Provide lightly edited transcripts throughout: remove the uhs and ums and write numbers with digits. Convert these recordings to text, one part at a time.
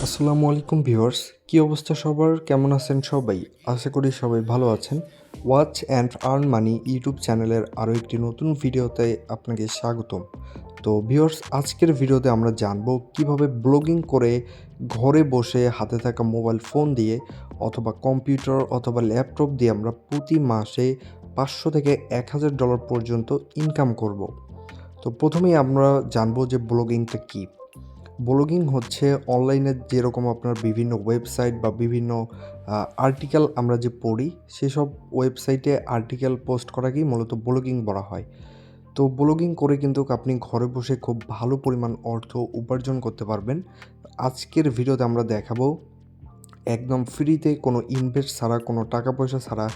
আসসালামু আলাইকুম ভিউয়ার্স, কী অবস্থা সবার? কেমন আছেন সবাই? আশা করি সবাই ভালো আছেন। Watch and earn money YouTube চ্যানেলের আরও একটি নতুন ভিডিওতে আপনাকে স্বাগতম। তো ভিউয়ার্স, আজকের ভিডিওতে আমরা জানবো কিভাবে ব্লগিং করে ঘরে বসে হাতে থাকা মোবাইল ফোন দিয়ে অথবা কম্পিউটার অথবা ল্যাপটপ দিয়ে আমরা প্রতি মাসে $500 থেকে $1000 পর্যন্ত ইনকাম করব। তো প্রথমেই আমরা জানবো যে ব্লগিংটা কী। ব্লগিং হচ্ছে অনলাইনে যেরকম আপনার বিভিন্ন ওয়েবসাইট বা বিভিন্ন আর্টিকেল আমরা যে পড়ি, সেসব ওয়েবসাইটে আর্টিকেল পোস্ট করাকেই মূলত ব্লগিং বলা হয়। তো ব্লগিং করে কিন্তু আপনি ঘরে বসে খুব ভালো পরিমাণ অর্থ উপার্জন করতে পারবেন। আজকের ভিডিওতে আমরা দেখাবো একদম ফ্রিতে কোনো ইনভেস্ট ছাড়া, কোনো টাকা পয়সা ছাড়া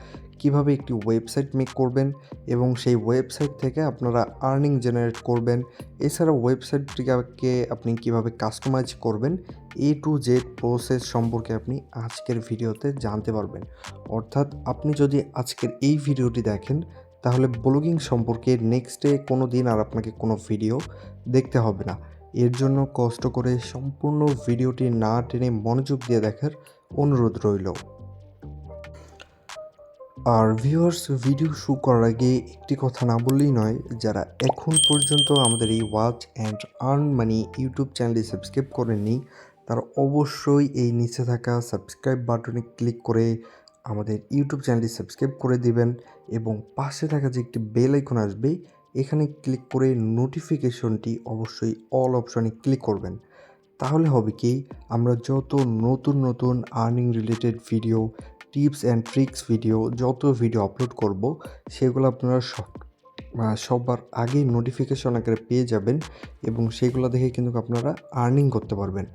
কীভাবে একটি ওয়েবসাইট মেক করবেন এবং সেই ওয়েবসাইট থেকে আপনারা আর্নিং জেনারেট করবেন। এছাড়া ওয়েবসাইটটিকে আপনি কীভাবে কাস্টমাইজ করবেন, টু জেড প্রসেস সম্পর্কে আপনি আজকের ভিডিওতে জানতে পারবেন। অর্থাৎ আপনি যদি আজকের এই ভিডিওটি দেখেন, তাহলে ব্লগিং সম্পর্কে নেক্সট ডে কোনো দিন আর আপনাকে কোনো ভিডিও দেখতে হবে না। এর জন্য কষ্ট করে সম্পূর্ণ ভিডিওটি না টেনে মনোযোগ দিয়ে দেখার অনুরোধ রইল। আর ভিউয়ার্স, ভিডিও শুরু করার আগে একটি কথা না বললেই নয়, যারা এখন পর্যন্ত আমাদের এই watch and earn money YouTube চ্যানেলটি সাবস্ক্রাইব করেননি, তারা অবশ্যই এই নিচে থাকা সাবস্ক্রাইব বাটনে ক্লিক করে আমাদের ইউটিউব চ্যানেলটি সাবস্ক্রাইব করে দিবেন এবং পাশে থাকা যে একটি বেল আইকন আসবে, এখানে ক্লিক করে নোটিফিকেশনটি অবশ্যই অল অপশনে ক্লিক করবেন। তাহলে হবে কি, আমরা যত নতুন নতুন earning related video, tips and tricks video, যত ভিডিও আপলোড করব, সেগুলো আপনারা সবার আগেই নোটিফিকেশন আকারে পেয়ে যাবেন এবং সেগুলো দেখে কিন্তু আপনারা আর্নিং করতে পারবেন।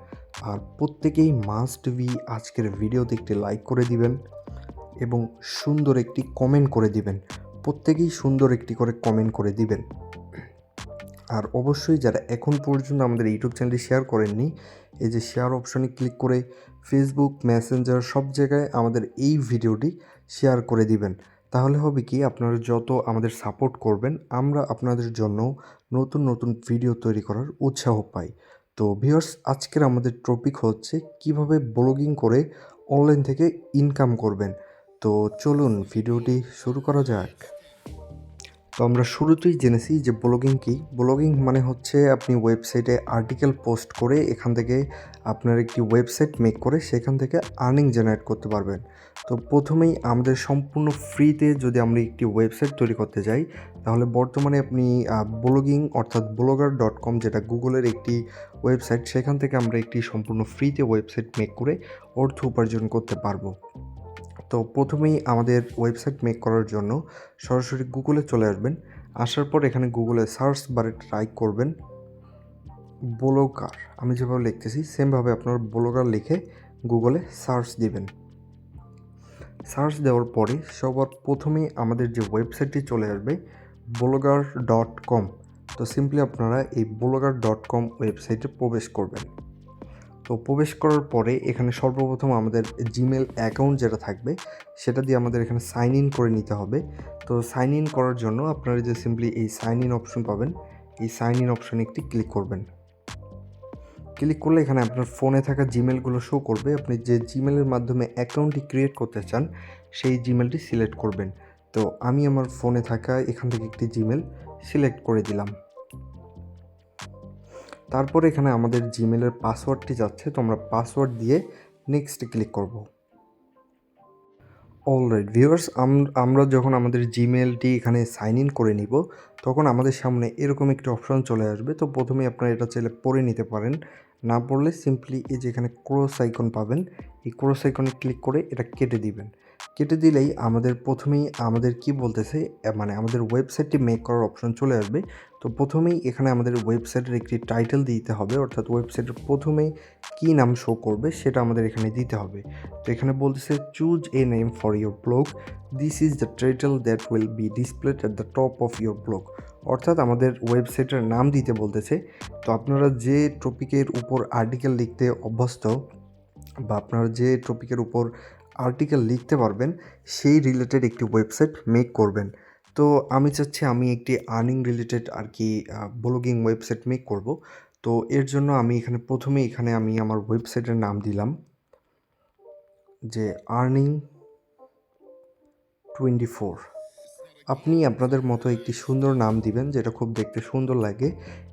আর প্রত্যেকেই মাস্ট বি আজকের ভিডিওতে একটি লাইক করে দিবেন এবং সুন্দর একটি কমেন্ট করে দিবেন। প্রত্যেকেই সুন্দর একটি করে কমেন্ট করে দিবেন। আর অবশ্যই যারা এখন পর্যন্ত আমাদের ইউটিউব চ্যানেলটি শেয়ার করেননি, এই যে শেয়ার অপশনে ক্লিক করে ফেসবুক, মেসেঞ্জার সব জায়গায় আমাদের এই ভিডিওটি শেয়ার করে দিবেন। তাহলে হবে কি, আপনারা যত আমাদের সাপোর্ট করবেন, আমরা আপনাদের জন্য নতুন নতুন ভিডিও তৈরি করার উৎসাহ পাই। তো ভিউয়ার্স, আজকের আমাদের টপিক হচ্ছে কিভাবে ব্লগিং করে অনলাইন থেকে ইনকাম করবেন। তো চলুন ভিডিওটি শুরু করা যাক। তো আমরা শুরুতেই জেনেছি যে ব্লগিং কী। ব্লগিং মানে হচ্ছে আপনি ওয়েবসাইটে আর্টিকেল পোস্ট করে এখান থেকে আপনার একটি ওয়েবসাইট মেক করে সেখান থেকে আর্নিং জেনারেট করতে পারবেন। তো প্রথমেই আমাদের সম্পূর্ণ ফ্রিতে যদি আমরা একটি ওয়েবসাইট তৈরি করতে যাই, তাহলে বর্তমানে আপনি ব্লগিং অর্থাৎ blogger.com, যেটা গুগলের একটি ওয়েবসাইট, সেখান থেকে আমরা একটি সম্পূর্ণ ফ্রিতে ওয়েবসাইট মেক করে অর্থ উপার্জন করতে পারবো। তো প্রথমেই আমাদের ওয়েবসাইট মেক করার জন্য সরাসরি গুগলে চলে আসবেন। আসার পর এখানে গুগলে সার্চ বারে ট্রাই করবেন ব্লগার। আমি যেভাবে লিখতেছি সেমভাবে আপনার ব্লগার লিখে গুগলে সার্চ দিবেন। সার্চ দেওয়ার পরে সবার প্রথমেই আমাদের যে ওয়েবসাইটটি চলে আসবে blogger.com। তো সিম্পলি আপনারা এই blogger.com ওয়েবসাইটে প্রবেশ করবেন। তো প্রবেশ করার পরে এখানে সর্বপ্রথম আমাদের জিমেল অ্যাকাউন্ট যেটা থাকবে, সেটা দিয়ে আমাদের এখানে সাইন ইন করে নিতে হবে। তো সাইন ইন করার জন্য আপনারা যে সিম্পলি এই সাইন ইন অপশন পাবেন, এই সাইন ইন অপশনে একটি ক্লিক করবেন। ক্লিক করলে এখানে আপনার ফোনে থাকা জিমেলগুলো শো করবে। আপনি যে জিমেলের মাধ্যমে অ্যাকাউন্টটি ক্রিয়েট করতে চান, সেই জিমেলটি সিলেক্ট করবেন। তো আমি আমার ফোনে থাকা এখান থেকে একটি জিমেল সিলেক্ট করে দিলাম। তারপর এখানে আমাদের জিমেলের পাসওয়ার্ডটি যাচ্ছে, তো আমরা পাসওয়ার্ড দিয়ে নেক্সট ক্লিক করব। অলরাইট ভিউয়ার্স, আমরা যখন আমাদের জিমেলটি এখানে সাইন ইন করে নিব, তখন আমাদের সামনে এরকম একটি অপশন চলে আসবে। তো প্রথমেই আপনারা এটা চাইলে পড়ে নিতে পারেন, না পড়লে সিম্পলি এই যে এখানে ক্রস আইকন পাবেন, এই ক্রস আইকনে ক্লিক করে এটা কেটে দিবেন। কেটে দিলেই আমাদের প্রথমেই আমাদের কি বলতেছে, মানে আমাদের ওয়েবসাইটটি মেক করার অপশন চলে আসবে। তো প্রথমেই এখানে আমাদের ওয়েবসাইটের একটি টাইটেল দিতে হবে, অর্থাৎ ওয়েবসাইটের প্রথমেই কী নাম শো করবে সেটা আমাদের এখানে দিতে হবে। তো এখানে বলতেছে choose a name for your blog, this is the title that will be displayed at the top of your blog. অর্থাৎ আমাদের ওয়েবসাইটের নাম দিতে বলতেছে। তো আপনারা যে টপিকের উপর আর্টিকেল লিখতে অভ্যস্ত বা আপনারা যে টপিকের উপর আর্টিকেল লিখতে পারবেন, সেই রিলেটেড একটি ওয়েবসাইট মেক করবেন। তো আমি চাচ্ছি আমি একটি earning related blogging website make করব। তো তো এর জন্য আমি প্রথমে আমি আমার ওয়েবসাইটের নাম দিলাম যে earning24। আপনি আপনাদের মতো একটি সুন্দর নাম দিবেন যেটা খুব দেখতে সুন্দর লাগে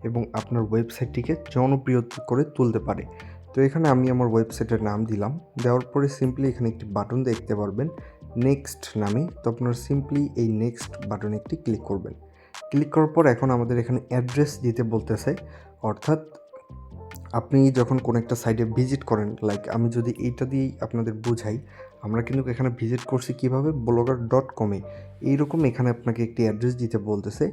এবং আপনার ওয়েবসাইটটিকে জনপ্রিয় করে তুলতে পারে। তো এখানে আমি আমার ওয়েবসাইটের নাম দিলাম, দেওয়ার পরে সিম্পলি এখানে একটি বাটন দেখতে পারবেন নেক্সট নামে। তো আপনারা সিম্পলি এই নেক্সট বাটনে একটি ক্লিক করবেন। ক্লিক করার পর এখন আমাদের এখানে অ্যাড্রেস দিতে বলতেছে, অর্থাৎ আপনি যখন কোনো একটা সাইটে ভিজিট করেন, লাইক আমি যদি এইটা দিয়েই আপনাদের বোঝাই, আমরা কিন্তু এখানে ভিজিট করছি কীভাবে, blogger.com-এ। এইরকম এখানে আপনাকে একটি অ্যাড্রেস দিতে বলতেছে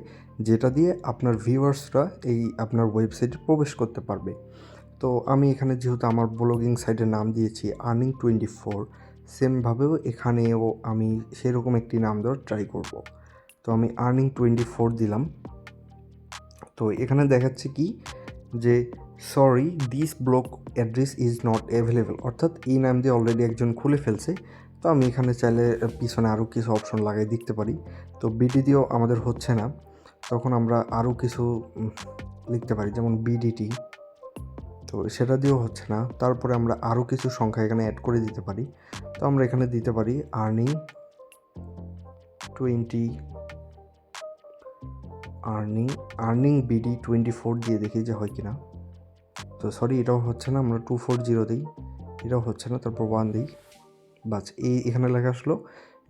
যেটা দিয়ে আপনার ভিউয়ার্সরা এই আপনার ওয়েবসাইটে প্রবেশ করতে পারবে। তো আমি এখানে যেহেতু আমার ব্লগিং সাইটের নাম দিয়েছি earning24, সেমভাবেও এখানেও আমি সেরকম একটি নাম দেওয়ার ট্রাই করব। তো আমি earning24 দিলাম। তো এখানে দেখাচ্ছে কি যে sorry this blog address is not available, অর্থাৎ এই নাম দিয়ে অলরেডি একজন খুলে ফেলছে। তো আমি এখানে চাইলে পিছনে আরও কিছু অপশন লাগাই দিতে পারি। তো বিডি দিয়েও আমাদের হচ্ছে না, তখন আমরা আরও কিছু লিখতে পারি, যেমন বিডিটি। তো সেটা দিয়েও হচ্ছে না, তারপরে আমরা আরও কিছু সংখ্যা এখানে অ্যাড করে দিতে পারি। তো আমরা এখানে দিতে পারি আর্নিং বিডি 24 দিয়ে দেখি যে হয় কিনা। তো সরি, এটাও হচ্ছে না, আমরা 240 দিই, এটাও হচ্ছে না, তারপর 1 দিই, বাস এখানে লেখা আসলো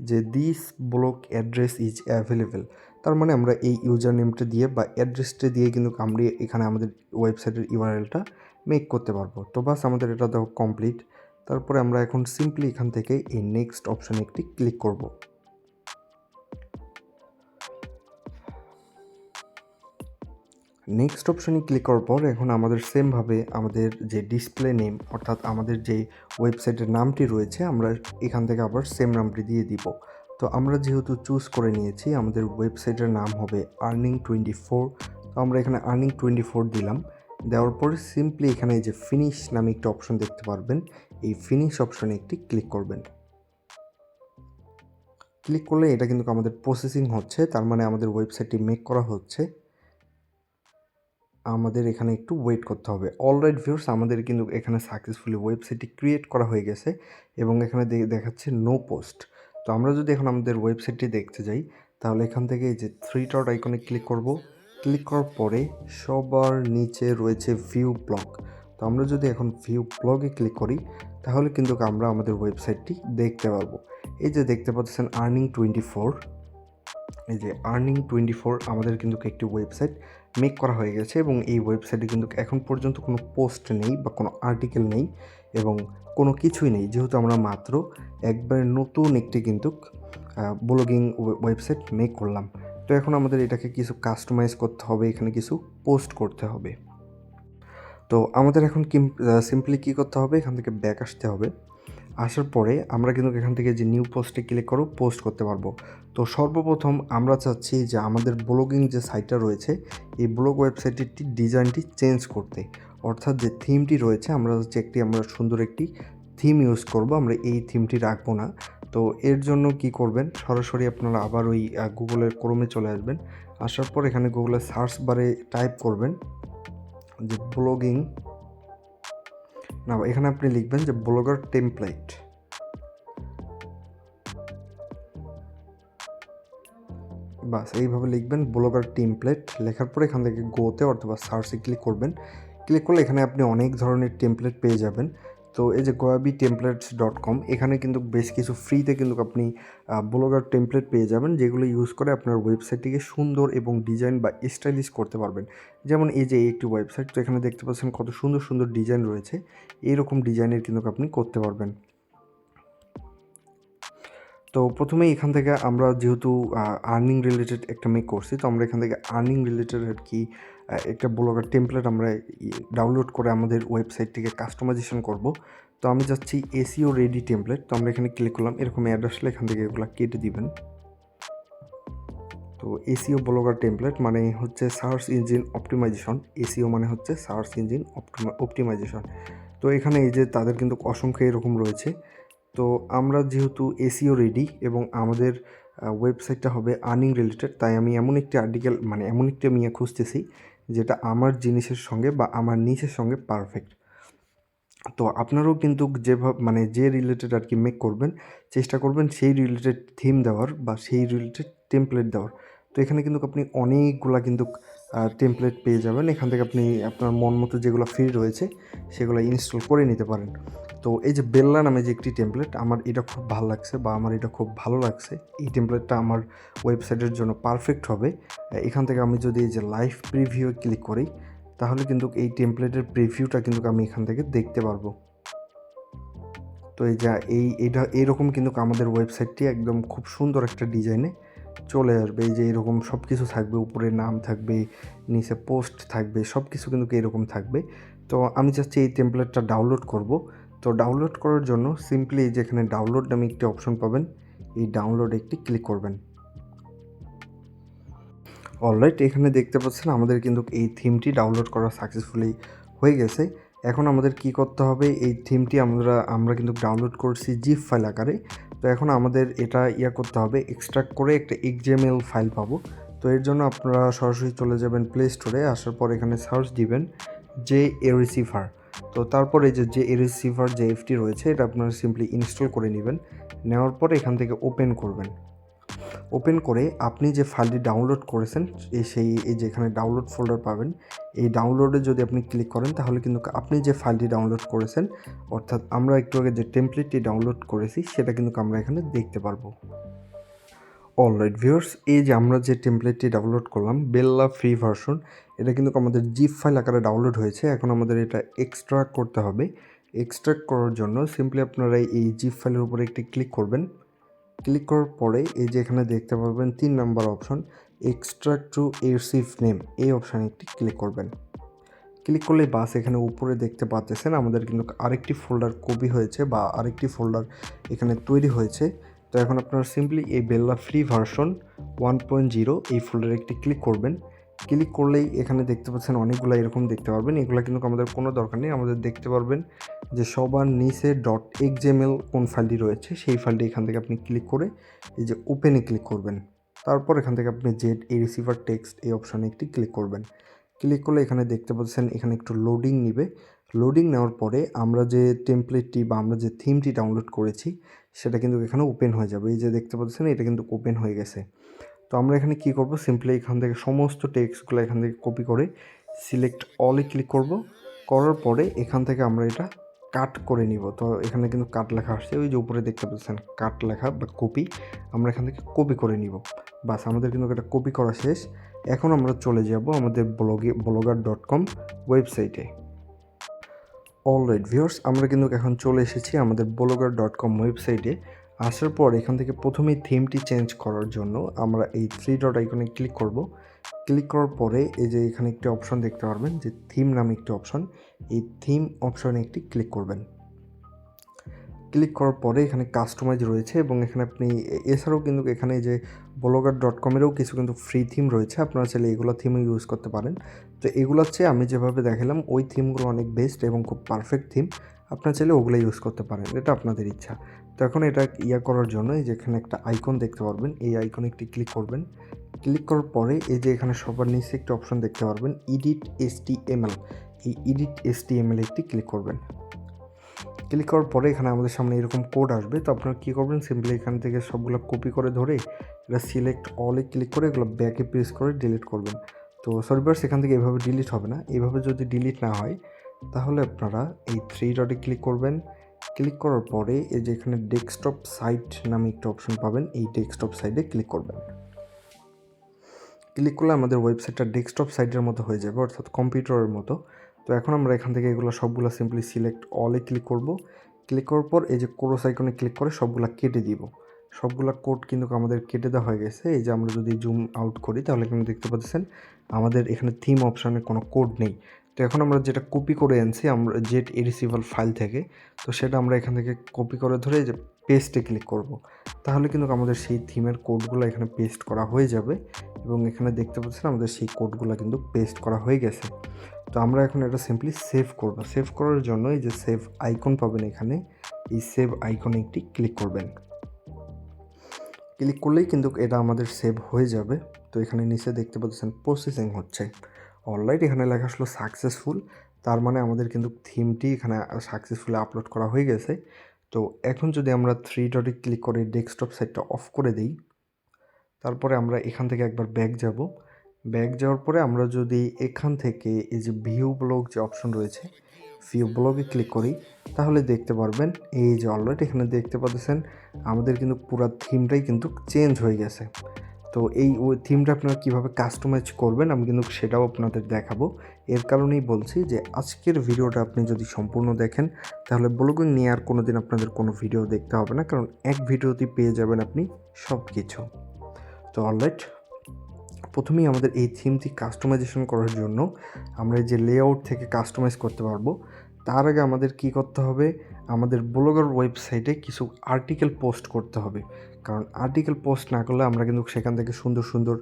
যে this blog address is available. তার মানে আমরা এই ইউজার নেমটা দিয়ে বা অ্যাড্রেসটা দিয়ে কিন্তু আমরা এখানে আমাদের ওয়েবসাইটের ইউআরএলটা মেক করতে পারবো। তো বাস আমাদের এটা দেখো কমপ্লিট। তারপরে আমরা এখন সিম্পলি এখান থেকে এই নেক্সট অপশানে একটি ক্লিক করব। নেক্সট অপশানে ক্লিক করার পর এখন আমাদের সেমভাবে আমাদের যে ডিসপ্লে নেম, অর্থাৎ আমাদের যে ওয়েবসাইটের নামটি রয়েছে, আমরা এখান থেকে আবার সেম নামটি দিয়ে দিব। তো আমরা যেহেতু চুজ করে নিয়েছি আমাদের ওয়েবসাইটের নাম হবে earning24, তো আমরা এখানে earning24 দিলাম। দেওয়ার পরে সিম্পলি এখানে যে ফিনিশ নামে একটা অপশন দেখতে পারবেন, এই ফিনিশ অপশনে একটি ক্লিক করবেন। ক্লিক করলে এটা কিন্তু আমাদের প্রসেসিং হচ্ছে, তার মানে আমাদের ওয়েবসাইটটি মেক করা হচ্ছে। আমাদের এখানে একটু ওয়েট করতে হবে। অলরাইট ভিউয়ার্স, আমাদের কিন্তু এখানে সাকসেসফুলি ওয়েবসাইটটি ক্রিয়েট করা হয়ে গেছে এবং এখানে দেখাচ্ছে নো পোস্ট। তো আমরা যদি এখন আমাদের ওয়েবসাইটটি দেখতে যাই, তাহলে এখান থেকে এই যে 3 ডট আইকনে ক্লিক করব। ক্লিক করার পরে সবার নিচে রয়েছে ভিউ ব্লগ। তো আমরা যদি এখন ভিউ ব্লগে ক্লিক করি, তাহলে কিন্তু আমরা আমাদের ওয়েবসাইটটি দেখতে পারবো। এই যে দেখতে পাচ্ছেন earning24, এই যে earning24 আমাদের কিন্তু একটি ওয়েবসাইট মেক করা হয়ে গেছে এবং এই ওয়েবসাইটে কিন্তু এখন পর্যন্ত কোনো পোস্ট নেই বা কোনো আর্টিকেল নেই এবং কোনো কিছুই নেই, যেহেতু আমরা মাত্র একবার নতুন একটি কিন্তু ব্লগিং ওয়েবসাইট মেক করলাম। তো এখন আমাদের এটাকে কিছু কাস্টমাইজ করতে হবে, এখানে কিছু পোস্ট করতে হবে। তো আমাদের এখন সিম্পলি কী করতে হবে, এখান থেকে ব্যাক আসতে হবে। আসার পরে আমরা কিন্তু এখান থেকে যে নিউ পোস্টে ক্লিক করো পোস্ট করতে পারবো। তো সর্বপ্রথম আমরা চাচ্ছি যে আমাদের ব্লগিং যে সাইটটা রয়েছে, এই ব্লগ ওয়েবসাইটটির ডিজাইনটি চেঞ্জ করতে, অর্থাৎ যে থিমটি রয়েছে আমরা হচ্ছে আমরা সুন্দর একটি থিম ইউজ করব, আমরা এই থিমটি রাখবো না। তো এর জন্য কি করবেন, সরাসরি আপনারা আবার ওই গুগলের ক্রোমে চলে আসবেন। আসার পর এখানে গুগলের সার্চ বারে টাইপ করবেন যে ব্লগিং, না এখানে আপনি লিখবেন যে ব্লগার টেমপ্লেট। বাস এইভাবে লিখবেন ব্লগার টেমপ্লেট। লেখার পরে এখান থেকে গোতে অথবা সার্চে ক্লিক করবেন। ক্লিক করলে এখানে আপনি অনেক ধরনের টেমপ্লেট পেয়ে যাবেন। তো এই যে goabitemplates.com, এখানে কিন্তু বেশ কিছু ফ্রিতে কিন্তু আপনি ব্লগার টেমপ্লেট পেয়ে যাবেন, যেগুলো ইউজ করে আপনার ওয়েবসাইটটিকে সুন্দর এবং ডিজাইন বা স্টাইলিশ করতে পারবেন। যেমন এই যে একটি ওয়েবসাইট, তো এখানে দেখতে পাচ্ছেন কত সুন্দর সুন্দর ডিজাইন রয়েছে, এইরকম ডিজাইনের কিন্তু আপনি করতে পারবেন। তো প্রথমেই এখান থেকে আমরা যেহেতু আর্নিং রিলেটেড একটা মেক করছি, তো আমরা এখান থেকে আর্নিং রিলেটেড আর কি একটা ব্লগার টেমপ্লেট আমরা ডাউনলোড করে আমাদের ওয়েবসাইটটিকে কাস্টমাইজেশন করব। তো আমি যাচ্ছি এসইও রেডি টেমপ্লেট। তো আমরা এখানে ক্লিক করলাম, এরকম অ্যাড আসলে এখান থেকে এগুলো কেটে দিবেন। তো এসইও ব্লগার টেমপ্লেট মানে হচ্ছে সার্চ ইঞ্জিন অপটিমাইজেশন, এসইও মানে হচ্ছে সার্চ ইঞ্জিন অপটিমাইজেশন। তো এখানে এই যে তাদের কিন্তু অসংখ্য এরকম রয়েছে। তো আমরা যেহেতু এসইও রেডি এবং আমাদের ওয়েবসাইটটা হবে আর্নিং রিলেটেড, তাই আমি এমন একটি আর্টিকেল মানে এমন একটি খুঁজতেছি যেটা আমার জিনিসের সঙ্গে বা আমার নিচের সঙ্গে পারফেক্ট। তো আপনারাও কিন্তু মানে যে রিলেটেড আর কি মেক করবেন, চেষ্টা করবেন সেই রিলেটেড থিম দেওয়ার বা সেই রিলেটেড টেমপ্লেট দেওয়ার। তো এখানে কিন্তু আপনি অনেকগুলা কিন্তু টেমপ্লেট পেয়ে যাবেন। এখান থেকে আপনি আপনার মন মতো যেগুলো ফ্রি রয়েছে সেগুলো ইনস্টল করে নিতে পারেন। তো এই যে বেল্লা নামে যে একটি টেমপ্লেট, আমার এটা খুব ভালো লাগছে বা আমার এটা খুব ভালো লাগছে। এই টেমপ্লেটটা আমার ওয়েবসাইটের জন্য পারফেক্ট হবে। এখান থেকে আমি যদি এই যে লাইভ প্রিভিউ ক্লিক করি, তাহলে কিন্তু এই টেমপ্লেটের প্রিভিউটা কিন্তু আমি এখান থেকে দেখতে পারবো। তো এটা এইরকম কিন্তু আমাদের ওয়েবসাইটটি একদম খুব সুন্দর একটা ডিজাইনে চলে আসবে। এই যে এরকম সব কিছু থাকবে, উপরে নাম থাকবে, নিচে পোস্ট থাকবে, সব কিছু কিন্তু এরকম থাকবে। তো আমি চাচ্ছি এই টেমপ্লেটটা ডাউনলোড করব। তো ডাউনলোড করার জন্য সিম্পলি যেখানে ডাউনলোড নামে একটি অপশন পাবেন, এই ডাউনলোডে একটি ক্লিক করবেন। অলরাইট, এখানে দেখতে পাচ্ছেন আমাদের কিন্তু এই থিমটি ডাউনলোড করা সাকসেসফুলি হয়ে গেছে। এখন আমাদের কি করতে হবে, এই থিমটি আমরা কিন্তু ডাউনলোড করছি জিপ ফাইল আকারে। তো এখন আমাদের এটা করতে হবে, এক্সট্রাক্ট করে একটা XML ফাইল পাবো। তো এর জন্য আপনারা সরাসরি চলে যাবেন প্লে স্টোরে, আসার পর এখানে সার্চ দিবেন JA-Receiver। তো তারপরে যে JA-Receiver JFT রয়েছে, এটা আপনারা সিম্পলি ইনস্টল করে নেবেন। নেওয়ার পরে এখান থেকে ওপেন করবেন। ওপেন করে আপনি যে ফাইলটি ডাউনলোড করেছেন এই যে এখানে ডাউনলোড ফোল্ডার পাবেন। এই ডাউনলোডে যদি আপনি ক্লিক করেন, তাহলে কিন্তু আপনি যে ফাইলটি ডাউনলোড করেছেন, অর্থাৎ আমরা একটু আগে যে টেমপ্লেটটি ডাউনলোড করেছি সেটা কিন্তু আমরা এখানে দেখতে পারবো। অলরাইট ভিউয়ার্স, এই যে আমরা যে টেমপ্লেটটি ডাউনলোড করলাম বেল্লা ফ্রি ভার্সন, এটা কিন্তু আমাদের জিপ ফাইল আকারে ডাউনলোড হয়েছে। এখন আমাদের এটা এক্সট্রাক্ট করতে হবে। এক্সট্রাক্ট করার জন্য সিম্পলি আপনারা এই জিপ ফাইলের উপরে একটি ক্লিক করবেন। ক্লিক করার পরে এই যে এখানে দেখতে পারবেন 3 number option, extract to archive name, এই অপশানে একটি ক্লিক করবেন। ক্লিক করলেই বাস এখানে উপরে দেখতে পাচ্ছেন আমাদের কিন্তু আরেকটি ফোল্ডার কপি হয়েছে বা আরেকটি ফোল্ডার এখানে তৈরি হয়েছে। তো এখন আপনারা সিম্পলি এই বেল্লা ফ্রি ভার্সন 1.0 এই ফোল্ডারে একটি ক্লিক করবেন। ক্লিক করলেই এখানে দেখতে পাচ্ছেন অনেকগুলো এরকম দেখতে পারবেন। এগুলো কিন্তু আমাদের কোনো দরকার নেই, আমাদের দেখতে পারবেন যে সবার নিচে .xml কোন ফাইলটি রয়েছে সেই ফাইলটি এখান থেকে আপনি ক্লিক করে এই যে ওপেনে ক্লিক করবেন। তারপর এখান থেকে আপনি JA-Receiver টেক্সট এই অপশানে একটি ক্লিক করবেন। ক্লিক করলে এখানে দেখতে পাচ্ছেন এখানে একটু লোডিং নিবে। লোডিং নেওয়ার পরে আমরা যে টেমপ্লেটটি বা আমরা যে থিমটি ডাউনলোড করেছি সেটা কিন্তু এখানে ওপেন হয়ে যাবে। এই যে দেখতে পাচ্ছেন এটা কিন্তু ওপেন হয়ে গেছে। তো আমরা এখানে কি করব, সিম্পলি এখান থেকে সমস্ত টেক্সটগুলো এখান থেকে কপি করে সিলেক্ট অলে ক্লিক করব। করার পরে এখান থেকে আমরা এটা কাট করে নিব। তো এখানে কিন্তু কাট লেখা আসছে, ওই যে উপরে দেখতে পাচ্ছেন কাট লেখা বা কপি, আমরা এখান থেকে কপি করে নিব। বাস আমাদের কিন্তু এটা কপি করা শেষ। এখন আমরা চলে যাব আমাদের blogger.com ওয়েবসাইটে। অলরাইট ভিউয়ার্স, আমরা কিন্তু এখন চলে এসেছি আমাদের blogger.com ওয়েবসাইটে। আসার পর এখান থেকে প্রথমেই থিমটি চেঞ্জ করার জন্য আমরা এই 3 ডট আইকনে ক্লিক করব। ক্লিক করার পরে এই যে এখানে একটি অপশন দেখতে পারবেন যে থিম নামে একটি অপশন, এই থিম অপশনে একটি ক্লিক করবেন। ক্লিক করার পরে এখানে কাস্টমাইজ রয়েছে এবং এখানে আপনি এছাড়াও কিন্তু এখানে যে blogger.com-এরও কিছু কিন্তু ফ্রি থিম রয়েছে, আপনারা চাইলে এগুলো থিমও ইউজ করতে পারেন। তো এগুলোর চেয়ে আমি যেভাবে দেখালাম ওই থিমগুলো অনেক বেস্ট এবং খুব পারফেক্ট থিম, আপনারা চাইলে ওগুলো ইউজ করতে পারেন, এটা আপনাদের ইচ্ছা। তো এখন এটা করার জন্য এই যে এখানে একটা আইকন দেখতে পারবেন, এই আইকনে একটি ক্লিক করবেন। ক্লিক করার পরে এই যে এখানে সবার নিচে একটা অপশন দেখতে পারবেন এডিট HTML, এই এডিট HTML একটি ক্লিক করবেন। ক্লিক করার পরে এখানে আমাদের সামনে এরকম কোড আসবে। তো আপনারা কী করবেন, সিম্পলি এখান থেকে সবগুলো কপি করে ধরে এটা সিলেক্ট অলে ক্লিক করে এগুলো ব্যাকে প্রেস করে ডিলিট করবেন। তো সরি ভিউয়ার্স, এখান থেকে এভাবে ডিলিট হবে না। এভাবে যদি ডিলিট না হয় তাহলে আপনারা এই 3 ডটে ক্লিক করবেন। ক্লিক করার পরে এই যে এখানে ডেস্কটপ সাইট নামে একটা অপশন পাবেন, এই ডেস্কটপ সাইটে ক্লিক করবেন। ক্লিক করলে আমাদের ওয়েবসাইটটা ডেস্কটপ সাইটের মতো হয়ে যাবে, অর্থাৎ কম্পিউটারের মতো। তো এখন আমরা এখান থেকে এগুলো সবগুলো সিম্পলি সিলেক্ট অলে ক্লিক করব। ক্লিক করার পর এই যে ক্রস আইকনে ক্লিক করে সবগুলা কেটে দিব। সবগুলা কোড কিন্তু আমাদের কেটে দেওয়া হয়ে গেছে। এই যে আমরা যদি জুম আউট করি তাহলে কিন্তু দেখতে পাচ্ছেন আমাদের এখানে থিম অপশানে কোনো কোড নেই। তো এখন আমরা যেটা কপি করে আনছি আমরা JA-Receiver ফাইল থেকে, তো সেটা আমরা এখান থেকে কপি করে ধরে যে পেস্টে ক্লিক করব। তাহলে কিন্তু আমাদের সেই থিমের কোডগুলো এখানে পেস্ট করা হয়ে যাবে এবং এখানে দেখতে পাচ্ছেন আমাদের সেই কোডগুলো কিন্তু পেস্ট করা হয়ে গেছে। তো আমরা এখন এটা সিম্পলি সেভ করব। সেভ করার জন্য এই যে সেভ আইকন পাবেন এখানে, এই সেভ আইকনে একটি ক্লিক করবেন। ক্লিক করলেই কিন্তু এটা আমাদের সেভ হয়ে যাবে। তো এখানে নিচে দেখতে পাচ্ছেন প্রসেসিং হচ্ছে। অলরাইট এখানে লেখা আসলো সাকসেসফুল, তার মানে আমাদের কিন্তু থিমটি এখানে সাকসেসফুলি আপলোড করা হয়ে গেছে। তো এখন যদি আমরা 3 ডটে ক্লিক করে ডেস্কটপ সাইটটা অফ করে দিই, তারপরে আমরা এখান থেকে একবার ব্যাক যাব। ব্যাক যাওয়ার পরে আমরা যদি এখান থেকে এই যে ভিউ ব্লগ যে অপশন রয়েছে, ভিউ ব্লগে ক্লিক করি, তাহলে দেখতে পারবেন এই যে অলরেডি এখানে দেখতে পাচ্ছেন আমাদের কিন্তু পুরো থিমটাই কিন্তু চেঞ্জ হয়ে গেছে। তো এই থিমটা আপনারা কীভাবে কাস্টমাইজ করবেন আমি কিন্তু সেটাও আপনাদের দেখাবো। এর কারণেই বলছি যে আজকের ভিডিওটা আপনি যদি সম্পূর্ণ দেখেন তাহলে ব্লগিং নিয়ে আর কোনো দিন আপনাদের কোনো ভিডিও দেখতে হবে না, কারণ এক ভিডিওতেই পেয়ে যাবেন আপনি সব কিছু। তো অলরাইট, প্রথমেই আমাদের এই থিমটি কাস্টমাইজেশন করার জন্য আমরা এই যে লেআউট থেকে কাস্টমাইজ করতে পারবো। তার আগে আমাদের কি করতে হবে, আমাদের ব্লগার ওয়েবসাইটে কিছু আর্টিকেল পোস্ট করতে হবে, কারণ আর্টিকেল পোস্ট না করলে আমরা কিন্তু সেখান থেকে সুন্দর সুন্দর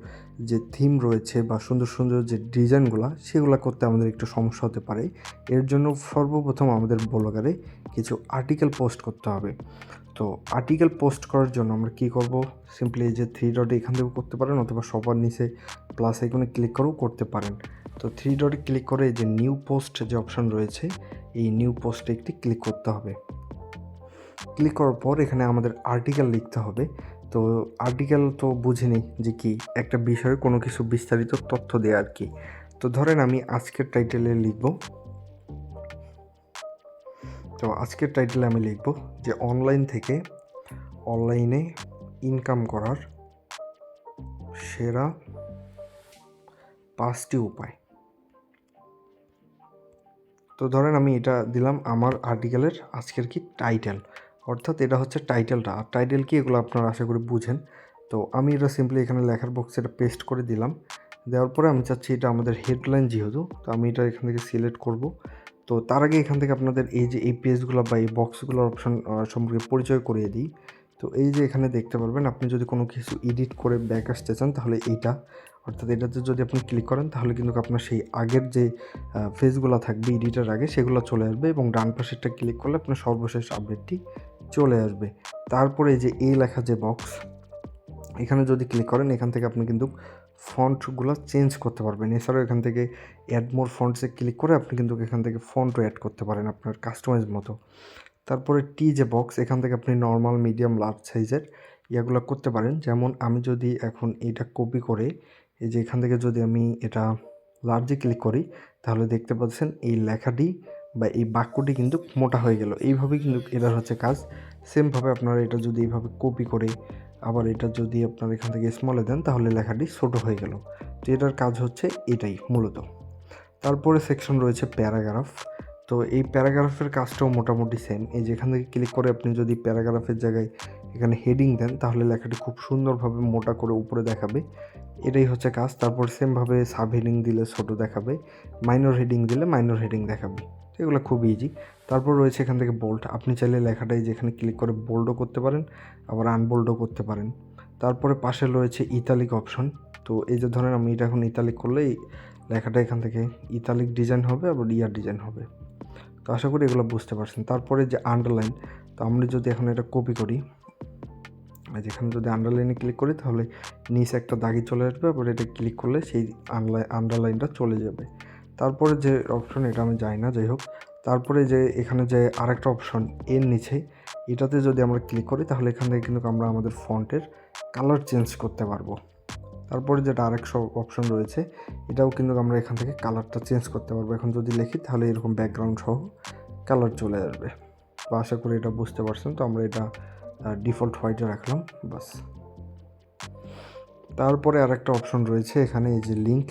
যে থিম রয়েছে বা সুন্দর সুন্দর যে ডিজাইনগুলো সেগুলো করতে আমাদের একটু সমস্যা হতে পারে। এর জন্য সর্বপ্রথম আমাদের ব্লগারে কিছু আর্টিকেল পোস্ট করতে হবে। তো আর্টিকেল পোস্ট করার জন্য আমরা কী করব, সিম্পলি এই যে 3 ডটে এখান থেকেও করতে পারেন অথবা সবার নিচে প্লাস আইকনে ক্লিক করেও করতে পারেন। তো 3 ডটে ক্লিক করে যে নিউ পোস্ট যে অপশন রয়েছে এই নিউ পোস্টে একটি ক্লিক করতে হবে। ক্লিক করার পর এখানে আমাদের আর্টিকেল লিখতে হবে। তো আর্টিকেল তো বুঝিনি যে কি, একটা বিষয়ে কোনো কিছু বিস্তারিত তথ্য দেয়া আর কি। তো ধরেন আমি আজকের টাইটেলে লিখব, তো আজকের টাইটেলে আমি লিখব যে অনলাইনে ইনকাম করার সেরা 5টি উপায়। তো ধরেন আমি এটা দিলাম আমার আর্টিকেলের আজকের কি টাইটেল, অর্থাৎ এটা হচ্ছে টাইটেলটা। আর টাইটেল কি এগুলো আপনারা আশা করি বুঝেন। তো আমি এটা সিম্পলি এখানে লেখার বক্সে এটা পেস্ট করে দিলাম। দেওয়ার পরে আমি চাচ্ছি এটা আমাদের হেডলাইন যেহেতু, তো আমি এটা এখান থেকে সিলেক্ট করব। তো তার আগে এখান থেকে আপনাদের এই যে এই পেজগুলো বা এই বক্সগুলোর অপশন সম্পর্কে পরিচয় করিয়ে দিই। তো এই যে এখানে দেখতে পারবেন আপনি যদি কোনো কিছু এডিট করে ব্যাক আসতে চান তাহলে এইটা, অর্থাৎ এটাতে যদি আপনি ক্লিক করেন তাহলে কিন্তু আপনার সেই আগের যে ফেজগুলো থাকবে এডিটের আগে সেগুলো চলে আসবে এবং ডান পাশেরটা ক্লিক করলে আপনার সর্বশেষ আপডেটটি চলে আসবে। তারপরে এই যে এই লেখা যে বক্স, এখানে যদি ক্লিক করেন এখান থেকে আপনি কিন্তু ফন্টগুলো চেঞ্জ করতে পারবেন। এছাড়াও এখান থেকে অ্যাড মোর ফন্টসে ক্লিক করে আপনি কিন্তু এখান থেকে ফন্টও অ্যাড করতে পারেন আপনার কাস্টমাইজ মতো। তারপরে টি যে বক্স, এখান থেকে আপনি নর্মাল, মিডিয়াম, লার্জ সাইজের ইয়াগুলো করতে পারেন। যেমন আমি যদি এখন এটা কপি করে এই যে এখান থেকে যদি আমি এটা লার্জে ক্লিক করি তাহলে দেখতে পাচ্ছেন এই লেখাটি বা এই বাক্যটি কিন্তু মোটা হয়ে গেল। এইভাবেই কিন্তু এটার হচ্ছে কাজ। সেমভাবে আপনারা এটা যদি এইভাবে কপি করে আবার এটা যদি আপনারা এখান থেকে স্মলে দেন তাহলে লেখাটি ছোট হয়ে গেল। তো এটার কাজ হচ্ছে এটাই মূলত। তারপরে সেকশন রয়েছে প্যারাগ্রাফ। তো এই প্যারাগ্রাফের কাজটাও মোটামুটি সেম। এই যে এখান থেকে ক্লিক করে আপনি যদি প্যারাগ্রাফের জায়গায় এখানে হেডিং দেন তাহলে লেখাটি খুব সুন্দরভাবে মোটা করে উপরে দেখাবে, এটাই হচ্ছে কাজ। তারপর সেমভাবে সাব হেডিং দিলে ছোটো দেখাবে, মাইনর হেডিং দিলে মাইনর হেডিং দেখাবে। এগুলো খুব ইজি। তারপর রয়েছে এখান থেকে বোল্ড, আপনি চাইলে লেখাটাই যেখানে ক্লিক করে বোল্ডও করতে পারেন আবার আনবোল্ডও করতে পারেন। তারপরে পাশে রয়েছে ইতালিক অপশন। তো এই যে ধরেন আমি এটা এখন ইতালিক করলে লেখাটা এখান থেকে ইতালিক ডিজাইন হবে আবার ইয়ার ডিজাইন হবে। তো আশা করি এগুলো বুঝতে পারছেন। তারপরে যে আন্ডারলাইন, তো আমরা যদি এখন এটা কপি করি, যেখানে যদি আন্ডারলাইনে ক্লিক করি তাহলে নিচে একটা দাগি চলে আসবে, আবার এটা ক্লিক করলে সেই আন্ডারলাইনটা চলে যাবে। তারপরে যে অপশন এটা আমি যাই না, যাই হোক। তারপরে যে এখানে যে আরেকটা অপশন এর নিচে, এটাতে যদি আমরা ক্লিক করি তাহলে এখান থেকে কিন্তু আমরা আমাদের ফন্টের কালার চেঞ্জ করতে পারবো। তারপরে যেটা আরেক অপশন রয়েছে এটাও কিন্তু আমরা এখান থেকে কালারটা চেঞ্জ করতে পারবো। এখন যদি লিখি তাহলে এরকম ব্যাকগ্রাউন্ড সহ কালার চলে আসবে। তো আশা করি এটা বুঝতে পারছেন। তো আমরা এটা ডিফল্ট হোয়াইটে রাখলাম, বাস। তারপরে আরেকটা অপশন রয়েছে এখানে, এই যে লিঙ্ক,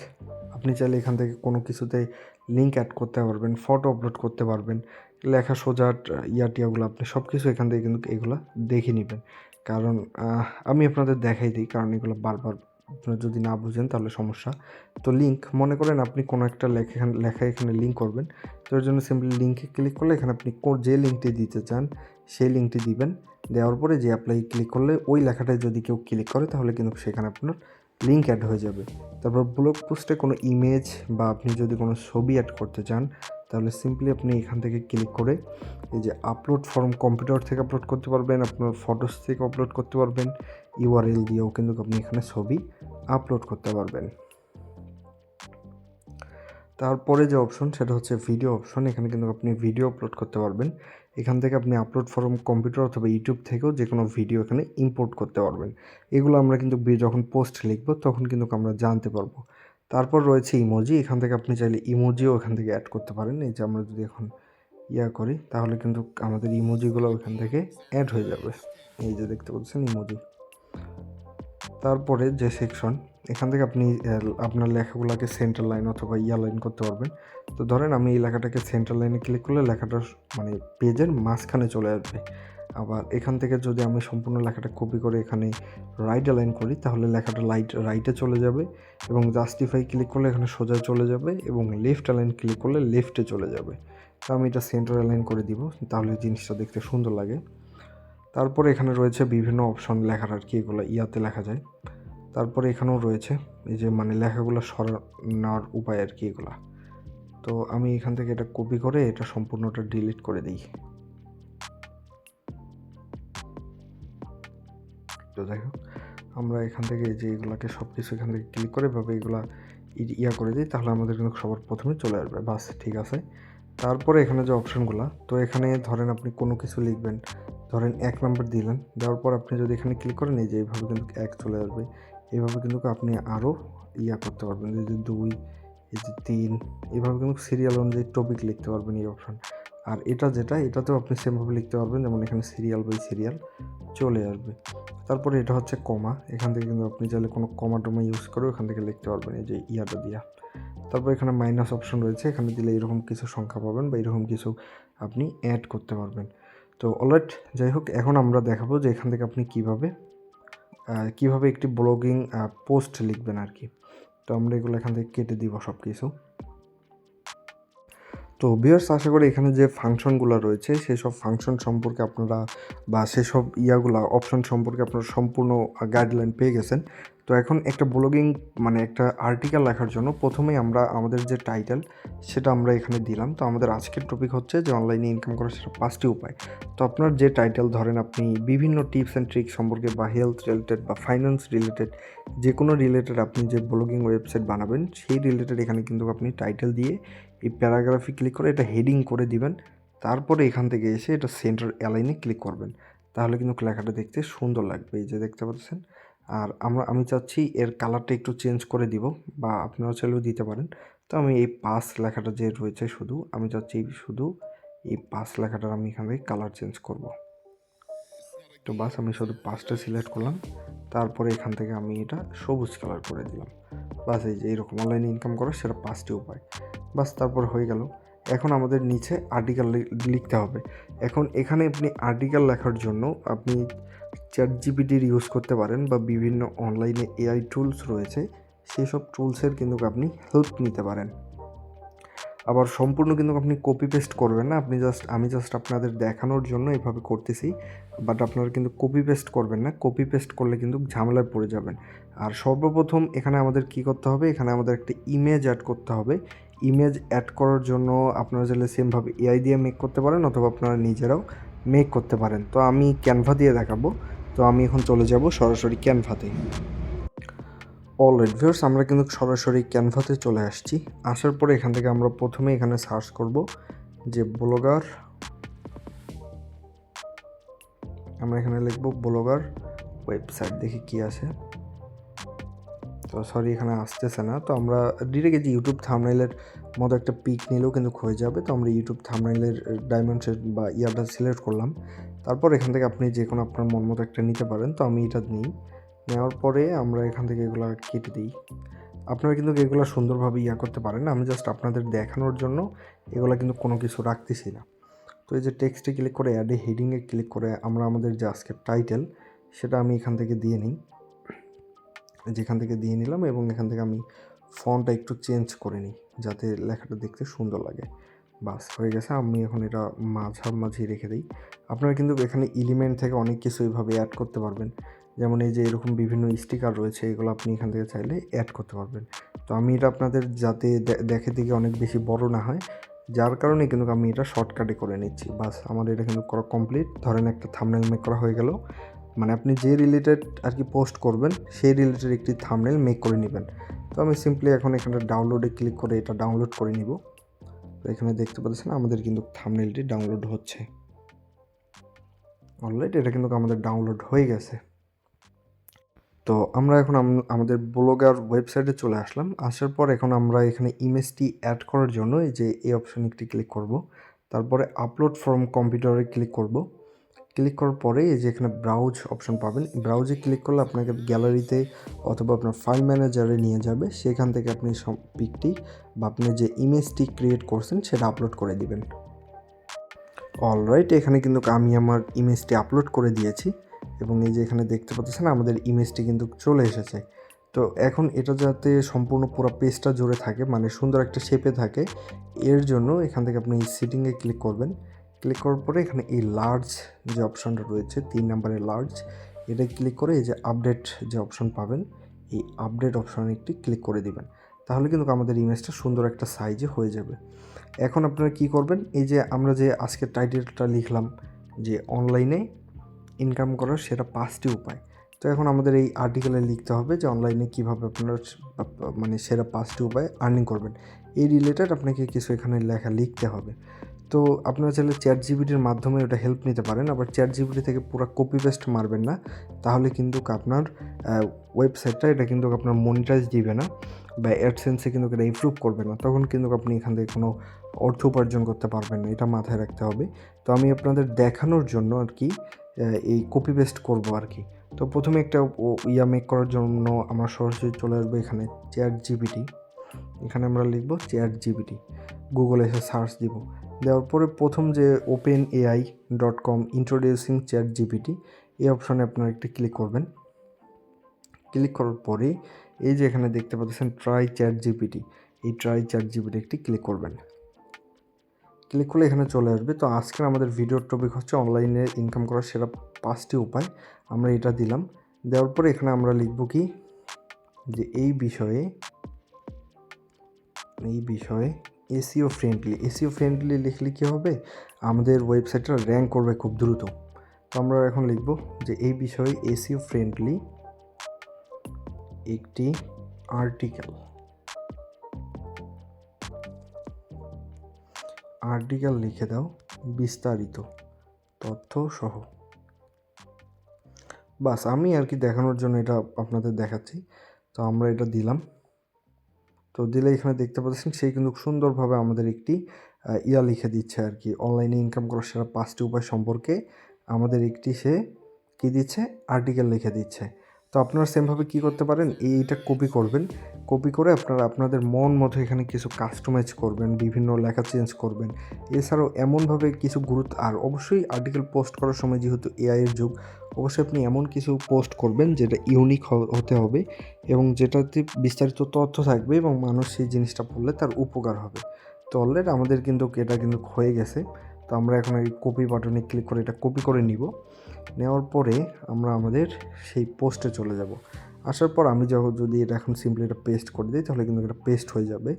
আপনি চাইলে এখান থেকে কোনো কিছুতে লিঙ্ক অ্যাড করতে পারবেন, ফটো আপলোড করতে পারবেন, লেখা সোজা টিয়াগুলো আপনি সব কিছু এখান থেকে কিন্তু এগুলো দেখে নেবেন। কারণ আমি আপনাদের দেখাই দিই, কারণ এগুলো বারবার আপনারা যদি না বুঝেন তাহলে সমস্যা। তো লিঙ্ক, মনে করেন আপনি কোনো একটা লেখা এখানে লিঙ্ক করবেন, তো এর জন্য সিম্পলি লিঙ্কে ক্লিক করলে এখানে আপনি যে লিঙ্কটি দিতে চান সেই লিঙ্কটি দিবেন। দেওয়ার পরে যে অ্যাপ্লাই ক্লিক করলে ওই লেখাটায় যদি কেউ ক্লিক করে তাহলে কিন্তু সেখানে আপনার লিঙ্ক অ্যাড হয়ে যাবে। তারপর ব্লগ পোস্টে কোনো ইমেজ বা আপনি যদি কোনো ছবি অ্যাড করতে চান তাহলে সিম্পলি আপনি এখান থেকে ক্লিক করে এই যে আপলোড ফর্ম, কম্পিউটার থেকে আপলোড করতে পারবেন, আপনার ফটোস থেকে আপলোড করতে পারবেন, ইউআরএল দিয়েও কিন্তু আপনি এখানে ছবি আপলোড করতে পারবেন। তারপরে যে অপশন সেটা হচ্ছে ভিডিও অপশন। এখানে কিন্তু আপনি ভিডিও আপলোড করতে পারবেন। এখান থেকে আপনি আপলোড ফ্রম কম্পিউটার অথবা ইউটিউব থেকেও যে কোনো ভিডিও এখানে ইম্পোর্ট করতে পারবেন। এগুলো আমরা কিন্তু যখন পোস্ট লিখব তখন কিন্তু আমরা জানতে পারবো। তারপর রয়েছে ইমোজি। এখান থেকে আপনি চাইলে ইমোজিও এখান থেকে অ্যাড করতে পারেন। এই যে আমরা যদি এখন করি তাহলে কিন্তু আমাদের ইমোজিগুলো ওখান থেকে অ্যাড হয়ে যাবে। এই যে দেখতে পাচ্ছেন ইমোজি। তারপরে যে সেকশন, এখান থেকে আপনি আপনার লেখাগুলোকে সেন্টার লাইন অথবা লাইন করতে পারবেন। তো ধরেন আমি এই লেখাটাকে সেন্টার লাইনে ক্লিক করলে লেখাটা মানে পেজের মাঝখানে চলে আসবে। আবার এখান থেকে যদি আমি সম্পূর্ণ লেখাটা কপি করে এখানে রাইট অ্যালাইন করি তাহলে লেখাটা রাইটে চলে যাবে, এবং জাস্টিফাই ক্লিক করলে এখানে সোজা চলে যাবে, এবং লেফট অ্যালাইন ক্লিক করলে লেফটে চলে যাবে। তো আমি এটা সেন্টার অ্যালাইন করে দিব, তাহলে জিনিসটা দেখতে সুন্দর লাগে। তারপরে এখানে রয়েছে বিভিন্ন অপশন লেখার আর কি, এগুলো ইয়াতে লেখা যায়। তারপরে এখানেও রয়েছে এই যে মানে লেখাগুলো সরানোর উপায় আর কি এগুলা। তো আমি এখান থেকে এটা কপি করে এটা সম্পূর্ণটা ডিলিট করে দিই। তো যাই হোক, আমরা এখান থেকে যে এগুলাকে সব কিছু এখান থেকে ক্লিক করে এভাবে এগুলা করে দিই, তাহলে আমাদের কিন্তু সবার প্রথমে চলে আসবে। বাস ঠিক আছে। তারপরে এখানে যে অপশনগুলো, তো এখানে ধরেন আপনি কোনো কিছু লিখবেন, ধরেন 1 নাম্বার দিলেন, দেওয়ার পর আপনি যদি এখানে ক্লিক করেন এই যে এইভাবে কিন্তু 1 চলে আসবে। এইভাবে কিন্তু আপনি আরও করতে পারবেন, এই যে 2, এই যে 3, এইভাবে কিন্তু সিরিয়াল অনুযায়ী টপিক লিখতে পারবেন এই অপশন। আর এটাতেও আপনি সেমভাবে লিখতে পারবেন, যেমন এখানে সিরিয়াল বাই সিরিয়াল চলে আসবে। তারপরে এটা হচ্ছে কমা। এখান থেকে কিন্তু আপনি চাইলে কোনো কমা টমা ইউজ করে ওখান থেকে লিখতে পারবেন এই যে দিয়া। তারপর এখানে মাইনাস অপশন রয়েছে, এখানে দিলে এরকম কিছু সংখ্যা পাবেন বা এরকম কিছু আপনি অ্যাড করতে পারবেন। তো অলরাইট, যাই হোক, এখন আমরা দেখাবো যে এখান থেকে আপনি কীভাবে একটি ব্লগিং পোস্ট লিখবেন আর কি। তো আমরা এগুলো এখান থেকে কেটে দিব সব কিছু। তো ভিউয়ার্স, আশা করি এখানে যে ফাংশনগুলো রয়েছে সেসব ফাংশন সম্পর্কে আপনারা বা সেসব অপশন সম্পর্কে আপনারা সম্পূর্ণ গাইডলাইন পেয়ে গেছেন। তো এখন একটা ব্লগিং মানে একটা আর্টিকেল লেখার জন্য প্রথমেই আমরা আমাদের যে টাইটেল সেটা আমরা এখানে দিলাম। তো আমাদের আজকের টপিক হচ্ছে যে অনলাইনে ইনকাম করার সেটা 5টি উপায়। তো আপনার যে টাইটেল, ধরেন আপনি বিভিন্ন টিপস অ্যান্ড ট্রিক্স সম্পর্কে বা হেলথ রিলেটেড বা ফাইন্যান্স রিলেটেড যে কোনো রিলেটেড আপনি যে ব্লগিং ওয়েবসাইট বানাবেন সেই রিলেটেড এখানে কিন্তু আপনি টাইটেল দিয়ে এই প্যারাগ্রাফে ক্লিক করে এটা হেডিং করে দিবেন। তারপরে এখান থেকে এসে এটা সেন্টার অ্যালাইনে ক্লিক করবেন, তাহলে কিন্তু লেখাটা দেখতে সুন্দর লাগবে, এই যে দেখতে পাচ্ছেন। আর আমি চাচ্ছি এর কালারটা একটু চেঞ্জ করে দিব, বা আপনারা চাইলেও দিতে পারেন। তো আমি এই 5 লেখাটা যে রয়েছে শুধু আমি চাচ্ছি শুধু এই 5 লেখাটার আমি এখান থেকে কালার চেঞ্জ করব। তো বাস আমি শুধু 5টা সিলেক্ট করলাম, তারপরে এখান থেকে আমি এটা সবুজ কালার করে দিলাম। বাস এই যে এরকম অনলাইনে ইনকাম করার সেটা 5টি উপায়। বাস তারপর হয়ে গেল। এখন আমাদের নিচে আর্টিকেল লিখতে হবে। এখন এখানে আপনি আর্টিকেল লেখার জন্য আপনি চ্যাটজিপিটির ইউজ করতে পারেন, বা বিভিন্ন অনলাইনে এআই টুলস রয়েছে সেসব টুলসের কিন্তু আপনি হেল্প নিতে পারেন। আবার সম্পূর্ণ কিন্তু আপনি কপি পেস্ট করবেন না, আমি জাস্ট আপনাদের দেখানোর জন্য এভাবে করতেছি। বাট আপনারা কিন্তু কপি পেস্ট করবেন না, কপি পেস্ট করলে কিন্তু ঝামেলায় পড়ে যাবেন। আর সর্বপ্রথম এখানে আমাদের কি করতে হবে, এখানে আমাদের একটা ইমেজ অ্যাড করতে হবে। ইমেজ অ্যাড করার জন্য আপনারা চাইলে সেমভাবে এআই দিয়ে মেক করতে পারেন, অথবা আপনারা নিজেরাও মেক করতে পারেন। তো আমি ক্যানভা দিয়ে দেখাবো। তো আমি এখন চলে যাব সরাসরি ক্যানভাতে। অলরাইট ভিউয়ার্স, আমরা কিন্তু সরাসরি ক্যানভাতে চলে আসছি। আসার পরে এখান থেকে আমরা প্রথমে এখানে সার্চ করব যে ব্লগার, আমরা এখানে লিখব ব্লগার ওয়েবসাইট, দেখি কি আছে। তো সরি, এখানে আসতেছে না। তো আমরা ডিরেক্ট যে ইউটিউব থাম্বনেইলের মতো একটা পিক নিলেও কিন্তু হয়ে যাবে। তো আমরা ইউটিউব থাম্বনেইলের ডাইমেনশন বা ইয়াটা সিলেক্ট করলাম। তারপর এখান থেকে আপনি যে কোনো আপনার মন মতো একটা নিতে পারেন। তো আমি এটা নিই, নেওয়ার পরে আমরা এখান থেকে এগুলো কেটে দিই। আপনারা কিন্তু এগুলো সুন্দরভাবে করতে পারেন, আমি জাস্ট আপনাদের দেখানোর জন্য এগুলো কিন্তু কোনো কিছু রাখতেছি না। তো এই যে টেক্সটে ক্লিক করে অ্যাডে হেডিংয়ে ক্লিক করে আমরা আমাদের যে আজকের টাইটেল সেটা আমি এখান থেকে দিয়ে নিই, যেখান থেকে দিয়ে নিলাম, এবং এখান থেকে আমি ফন্টটা একটু চেঞ্জ করে নিই যাতে লেখাটা দেখতে সুন্দর লাগে। বাস হয়ে গেছে। আমি এখন এটা মাঝামাঝি রেখে দিই। আপনারা কিন্তু এখানে এলিমেন্ট থেকে অনেক কিছু এইভাবে অ্যাড করতে পারবেন, যেমন এই যে এরকম বিভিন্ন স্টিকার রয়েছে, এগুলো আপনি এখান থেকে চাইলে অ্যাড করতে পারবেন। তো আমি এটা আপনাদের যাতে দেখে দিকে অনেক বেশি বড় না হয়, যার কারণে কিন্তু আমি এটা শর্টকাটে করে নিচ্ছি। বাস আমার এটা কিন্তু করা কমপ্লিট। ধরেন একটা থাম্বনেল মেক করা হয়ে গেল। মানে আপনি যে রিলেটেড আর কি পোস্ট করবেন সেই রিলেটেড একটি থাম্বনেল মেক করে নেবেন। তো আমি সিম্পলি এখন এখানে ডাউনলোডে ক্লিক করে এটা ডাউনলোড করে নিব। তো এখানে দেখতে পাচ্ছেন আমাদের কিন্তু থাম্বনেলটি ডাউনলোড হচ্ছে। অলরাইট, এটা কিন্তু আমাদের ডাউনলোড হয়ে গেছে। তো আমরা এখন আমাদের ব্লগার ওয়েবসাইটে চলে আসলাম। আসার পর এখন আমরা এখানে ইমেজটি অ্যাড করার জন্য এই যে এই অপশনে একটি ক্লিক করব। তারপরে আপলোড ফ্রম কম্পিউটারে ক্লিক করব। ক্লিক করার পরে এই যে এখানে ব্রাউজ অপশন পাবেন। ব্রাউজে ক্লিক করলে আপনাকে গ্যালারিতে অথবা আপনার ফাইল ম্যানেজারে নিয়ে যাবে। সেখান থেকে আপনি সব পিকটি বা আপনি যে ইমেজটি ক্রিয়েট করছেন সেটা আপলোড করে দিবেন। অলরাইট, এখানে কিন্তু আমি আমার ইমেজটি আপলোড করে দিয়েছি এবং এই যে এখানে দেখতে পাচ্ছেন আমাদের ইমেজটি কিন্তু চলে এসেছে। তো এখন এটা যাতে সম্পূর্ণ পুরো পেজটা জুড়ে থাকে, মানে সুন্দর একটা শেপে থাকে, এর জন্য এখান থেকে আপনি সেটিংয়ে ক্লিক করবেন। ক্লিক করার পরে এখানে এই লার্জ যে অপশনটা রয়েছে 3 নম্বরের লার্জ, এটা ক্লিক করে এই যে আপডেট যে অপশন পাবেন, এই আপডেট অপশনে একটি ক্লিক করে দিবেন। তাহলে কিন্তু আমাদের ইমেজটা সুন্দর একটা সাইজে হয়ে যাবে। এখন আপনারা কি করবেন, এই যে আমরা যে আজকের টাইটেলটা লিখলাম যে অনলাইনে ইনকাম করার সেরা 5টি উপায়। তো এখন আমাদের এই আর্টিকেলে লিখতে হবে যে অনলাইনে কীভাবে আপনারা মানে সেরা 5টি উপায় আর্নিং করবেন। এই রিলেটেড আপনাকে কিছু এখানে লেখা লিখতে হবে। তো আপনারা চাইলে চ্যাট জিপিটির মাধ্যমে ওটা হেল্প নিতে পারেন। আবার চ্যাট জিপিটি থেকে পুরো কপি পেস্ট মারবেন না, তাহলে কিন্তু আপনার ওয়েবসাইটটা এটা কিন্তু আপনার মনিটাইজ দিবে না বা অ্যাডসেন্সে কিন্তু এটা ইমপ্রুভ করবে না। তখন কিন্তু আপনি এখান থেকে কোনো অর্থ উপার্জন করতে পারবেন না, এটা মাথায় রাখতে হবে। তো আমি আপনাদের দেখানোর জন্য আর কি এই কপি পেস্ট করবো আর কি। তো প্রথমে একটা মেক করার জন্য আমরা সরাসরি চলে আসবো এখানে চ্যাট জিপিটি। এখানে আমরা লিখব চ্যাট জিপিটি, গুগলে এসে সার্চ দিব। দেওয়ার পরে প্রথম যে openai.com ইন্ট্রোডিউসিং চ্যাট জিপিটি, এই অপশনে আপনারা একটি ক্লিক করবেন। ক্লিক করার পরে এই যে এখানে দেখতে পাচ্ছেন ট্রাই চ্যাট জিপিটি, এই ট্রাই চ্যাট জিপিটি একটি ক্লিক করবেন। ক্লিক করলে এখানে চলে আসবে। তো আজকের আমাদের ভিডিওর টপিক হচ্ছে অনলাইনে ইনকাম করার সেরা 5টি উপায়। আমরা এটা দিলাম। দেওয়ার পরে এখানে আমরা লিখব কি যে এই বিষয়ে এসইও ফ্রেন্ডলি লিখলে কী হবে, আমাদের ওয়েবসাইটটা র্যাঙ্ক করবে খুব দ্রুত। তো আমরা এখন লিখব যে এই বিষয়ে এসইও ফ্রেন্ডলি একটি আর্টিকেল লিখে দাও বিস্তারিত তথ্য সহ। বাস, আমি আর কি দেখানোর জন্য এটা আপনাদের দেখাচ্ছি। তো আমরা এটা দিলাম। তো দিলে এখানে দেখতে পাচ্ছেন সেই কিন্তু সুন্দরভাবে আমাদের একটি লিখে দিচ্ছে আর কি, অনলাইনে ইনকাম করার সেরা 5টি উপায় সম্পর্কে আমাদের একটি সে কী দিচ্ছে, আর্টিকেল লিখে দিচ্ছে। তো আপনারা সেমভাবে কী করতে পারেন, এইটা কপি করবেন। কপি করে আপনারা আপনাদের মন মতো এখানে কিছু কাস্টমাইজ করবেন, বিভিন্ন লেখা চেঞ্জ করবেন। এছাড়াও এমনভাবে কিছু আর অবশ্যই আর্টিকেল পোস্ট করার সময় যেহেতু এআইয়ের যুগ, অবশ্যই আপনি এমন কিছু পোস্ট করবেন যেটা ইউনিক হতে হবে এবং যেটাতে বিস্তারিত তথ্য থাকবে এবং মানুষ সেই জিনিসটা পড়লে তার উপকার হবে। তো অলরেডি আমাদের কিন্তু এটা কিন্তু হয়ে গেছে। তো আমরা এখন এই কপি বাটনে ক্লিক করে এটা কপি করে নিব। নেওয়ার পরে আমরা আমাদের সেই পোস্টে চলে যাব। আসার পর আমি যদি এটা এখন সিম্পলি এটা পেস্ট করে দিই তাহলে কিন্তু এটা পেস্ট হয়ে যাবে।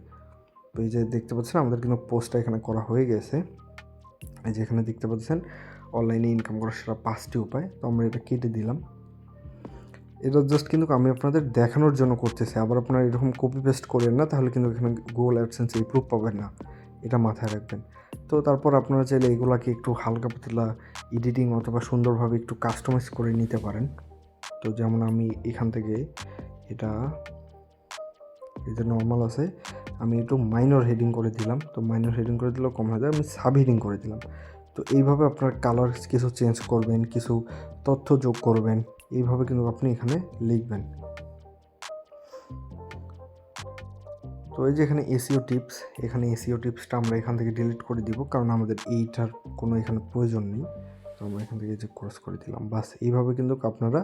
তো এই যে দেখতে পাচ্ছেন আমাদের কিন্তু পোস্টটা এখানে করা হয়ে গেছে। এই যে এখানে দেখতে পাচ্ছেন অনলাইনে ইনকাম করার সেরা 5টি উপায়। তো আমরা এটা কেটে দিলাম। এটা জাস্ট কিন্তু আমি আপনাদের দেখানোর জন্য করতেছি। আবার আপনারা এরকম কপি পেস্ট করেন না, তাহলে কিন্তু এখানে গুগল অ্যাডসেন্সে ইমপ্রুভ পাবেন না, এটা মাথায় রাখবেন। তো তারপর আপনারা চাইলে এগুলাকে একটু হালকা পাতলা এডিটিং অথবা সুন্দরভাবে একটু কাস্টমাইজ করে নিতে পারেন। তো যেমন আমি এখান থেকে এটা এই যে নর্মাল আছে, আমি একটু মাইনর হেডিং করে দিলাম। তো মাইনর হেডিং করে দিলেও কম হয়ে যায়, আমি সাব হেডিং করে দিলাম। তো এইভাবে আপনার কালার কিছু চেঞ্জ করবেন, কিছু তথ্য যোগ করবেন, এইভাবে কিন্তু আপনি এখানে লিখবেন। তো এই যে এখানে এসইও টিপস, এখানে এসইও টিপসটা আমরা এখান থেকে ডিলিট করে দিব, কারণ আমাদের এইটার কোনো এখানে প্রয়োজন নেই। তো আমরা এখান থেকে যে ক্রস করে দিলাম। বাস, এইভাবে কিন্তু আপনারা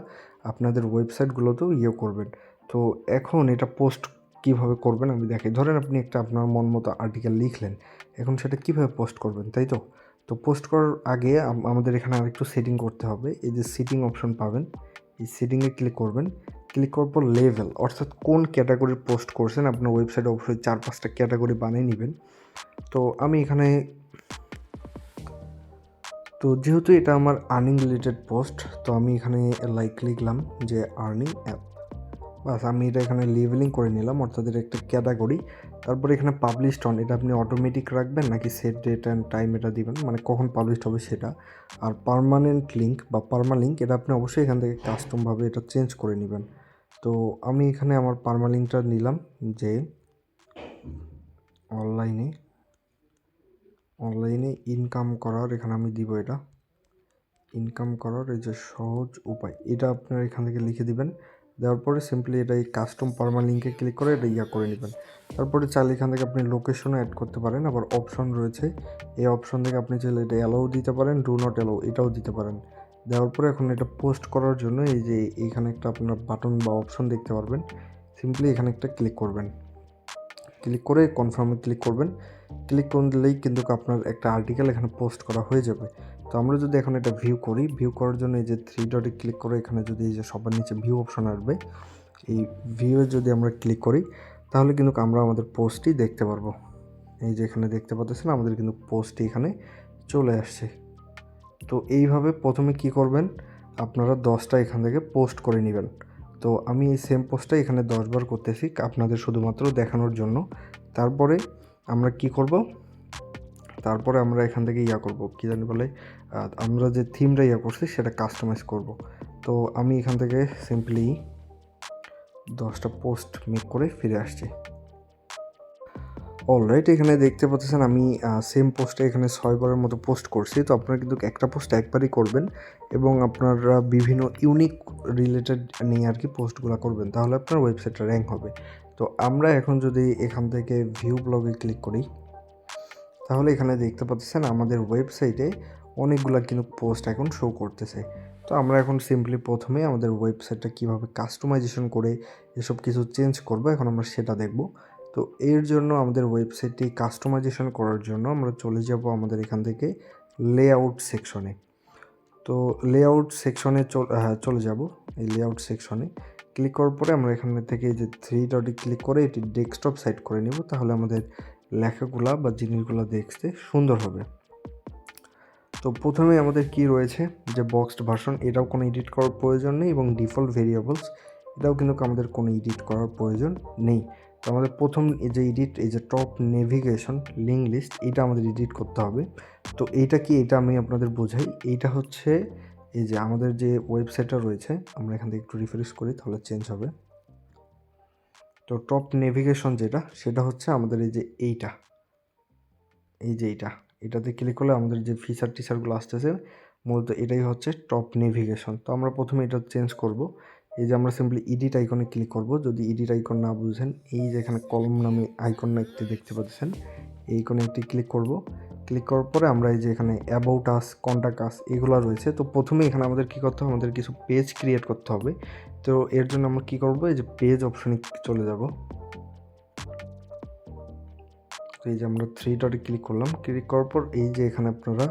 আপনাদের ওয়েবসাইটগুলোতেও করবেন। তো এখন এটা পোস্ট কীভাবে করবেন আমি দেখাই। ধরেন আপনি একটা আপনার মন মতো আর্টিকেল লিখলেন, এখন সেটা কীভাবে পোস্ট করবেন, তাই তো? তো পোস্ট করার আগে আমাদের এখানে আরেকটু সেটিং করতে হবে। এই যে সেটিং অপশন পাবেন, এই সেটিংয়ে ক্লিক করবেন। ক্লিক করার পর লেভেল, অর্থাৎ কোন ক্যাটাগরির পোস্ট করছেন, আপনার ওয়েবসাইটে অবশ্যই 4-5টা ক্যাটাগরি বানিয়ে নেবেন। তো আমি এখানে তো যেহেতু এটা আমার আর্নিং রিলেটেড পোস্ট, তো আমি এখানে লিখলাম যে আর্নিং অ্যাপ। বাস আমি এটা এখানে লেবেলিং করে নিলাম, অর্থাৎ এটা একটা ক্যাটাগরি। তারপরে এখানে পাবলিশড অন, এটা আপনি অটোমেটিক রাখবেন নাকি সেট ডেট অ্যান্ড টাইম এটা দিবেন, মানে কখন পাবলিশড হবে সেটা। আর পার্মানেন্ট লিঙ্ক বা পার্মালিঙ্ক এটা আপনি অবশ্যই এখান থেকে কাস্টমভাবে এটা চেঞ্জ করে নেবেন। তো আমি এখানে আমার পার্মালিঙ্কটা নিলাম যে অনলাইনে ইনকাম করার, এখানে আমি দিব এটা ইনকাম করার এই যে সহজ উপায়, এটা আপনারা এখান থেকে লিখে দিবেন। দেওয়ার পরে সিম্পলি এটা এই কাস্টম পার্মালিঙ্কে ক্লিক করে এটা করে নেবেন। তারপরে চাইলে এখান থেকে আপনি লোকেশনও অ্যাড করতে পারেন, আবার অপশন রয়েছে, এই অপশন থেকে আপনি চাইলে এটা অ্যালাউ দিতে পারেন, ডু নট অ্যালাউ এটাও দিতে পারেন। দেওয়ার পরে এখন এটা পোস্ট করার জন্য এই যে এইখানে একটা আপনার বাটন বা অপশন দেখতে পারবেন, সিম্পলি এখানে একটা ক্লিক করবেন। ক্লিক করে কনফার্মে ক্লিক করবেন। ক্লিক করলেই কিন্তু আপনার একটা আর্টিকেল এখানে পোস্ট করা হয়ে যাবে। তো আমরা যদি এখন এটা ভিউ করি, ভিউ করার জন্য এই যে 3 ডটে ক্লিক করে এখানে যদি এই যে সবার নিচে ভিউ অপশন আসবে, এই ভিউয়ে যদি আমরা ক্লিক করি তাহলে কিন্তু আমরা আমাদের পোস্টটি দেখতে পারবো। এই যে এখানে দেখতে পাচ্ছেন আমাদের কিন্তু পোস্টটি এখানে চলে আসছে। তো এইভাবে প্রথমে কি করবেন, আপনারা 10টা এখান থেকে পোস্ট করে নেবেন। তো আমি এই সেম পোস্টটা এখানে 10 বার করতেছি আপনাদের শুধুমাত্র দেখানোর জন্য। তারপরে আমরা কি করব, তারপরে আমরা এখান থেকে করব, কী জানি বলে, আমরা যে থিমটা করছি সেটা কাস্টমাইজ করব। তো আমি এখান থেকে সিম্পলি 10টা পোস্ট মেক করে ফিরে আসছি। অলরাইট, এখানে দেখতে পাচ্ছেন আমি সেম পোস্টে এখানে 6 বারের মতো পোস্ট করছি। তো আপনারা কিন্তু একটা পোস্ট একবারই করবেন এবং আপনারা বিভিন্ন ইউনিক রিলেটেড নিয়ে আর কি পোস্টগুলো করবেন, তাহলে আপনার ওয়েবসাইটটা র্যাঙ্ক হবে। তো আমরা এখন যদি এখান থেকে ভিউ ব্লগে ক্লিক করি তাহলে এখানে দেখতে পাচ্ছেন আমাদের ওয়েবসাইটে অনেকগুলো কিন্তু পোস্ট এখন শো করতেছে। তো আমরা এখন সিম্পলি প্রথমে আমাদের ওয়েবসাইটটা কীভাবে কাস্টমাইজেশন করে এসব কিছু চেঞ্জ করবো এখন আমরা সেটা দেখব। তো এর জন্য আমাদের ওয়েবসাইটটি কাস্টমাইজেশন করার জন্য আমরা চলে যাব আমাদের এখান থেকে লেআউট সেকশনে। তো লেআউট সেকশনে চলে যাব। এই লেআউট সেকশনে ক্লিক করার পরে আমরা এখান থেকে এই যে 3 ডটে ক্লিক করে এটি ডেস্কটপ সাইট করে নেব, তাহলে আমাদের লেখাগুলা বা জিনিসগুলো দেখতে সুন্দর হবে। তো প্রথমে আমাদের কি রয়েছে যে বক্সড ভার্সন, এটাও কোনো এডিট করার প্রয়োজন নেই, এবং ডিফল্ট ভেরিয়েবলস এটাও কিন্তু আমাদের কোনো এডিট করার প্রয়োজন নেই। তো আমাদের প্রথম এই যে এই যে টপ নেভিগেশন লিঙ্ক লিস্ট, এটা আমাদের এডিট করতে হবে। তো এইটা কি, এটা আমি আপনাদের বোঝাই। এইটা হচ্ছে এই যে আমাদের যে ওয়েবসাইটটা রয়েছে, আমরা এখান থেকে একটু রিফ্রেশ করি তাহলে চেঞ্জ হবে। তো টপ নেভিগেশন যেটা, সেটা হচ্ছে আমাদের এই যে এটাতে ক্লিক করলে আমাদের যে টিচারগুলো আসতেছে মূলত এটাই হচ্ছে টপ নেভিগেশন। তো আমরা প্রথমে এটা চেঞ্জ করব। এই যে আমরা সিম্পলি এডিট আইকনে ক্লিক করব। যদি এডিট আইকন না বুঝেন, এই যে এখানে কলম নামে আইকন একটি দেখতে পাচ্ছেন, এই আইকনে একটি ক্লিক করব। ক্লিক করার পরে আমরা এই যে এখানে অ্যাবাউট আস, কন্ট্যাক্ট আস এগুলো রয়েছে। তো প্রথমে এখানে আমাদের কী করতে হবে, আমাদের কিছু পেজ ক্রিয়েট করতে হবে। তো এর জন্য আমরা কী করব, এই যে পেজ অপশনে চলে যাব। তো এই যে আমরা 3 ডটে ক্লিক করলাম। ক্লিক করার পর এই যে এখানে আপনারা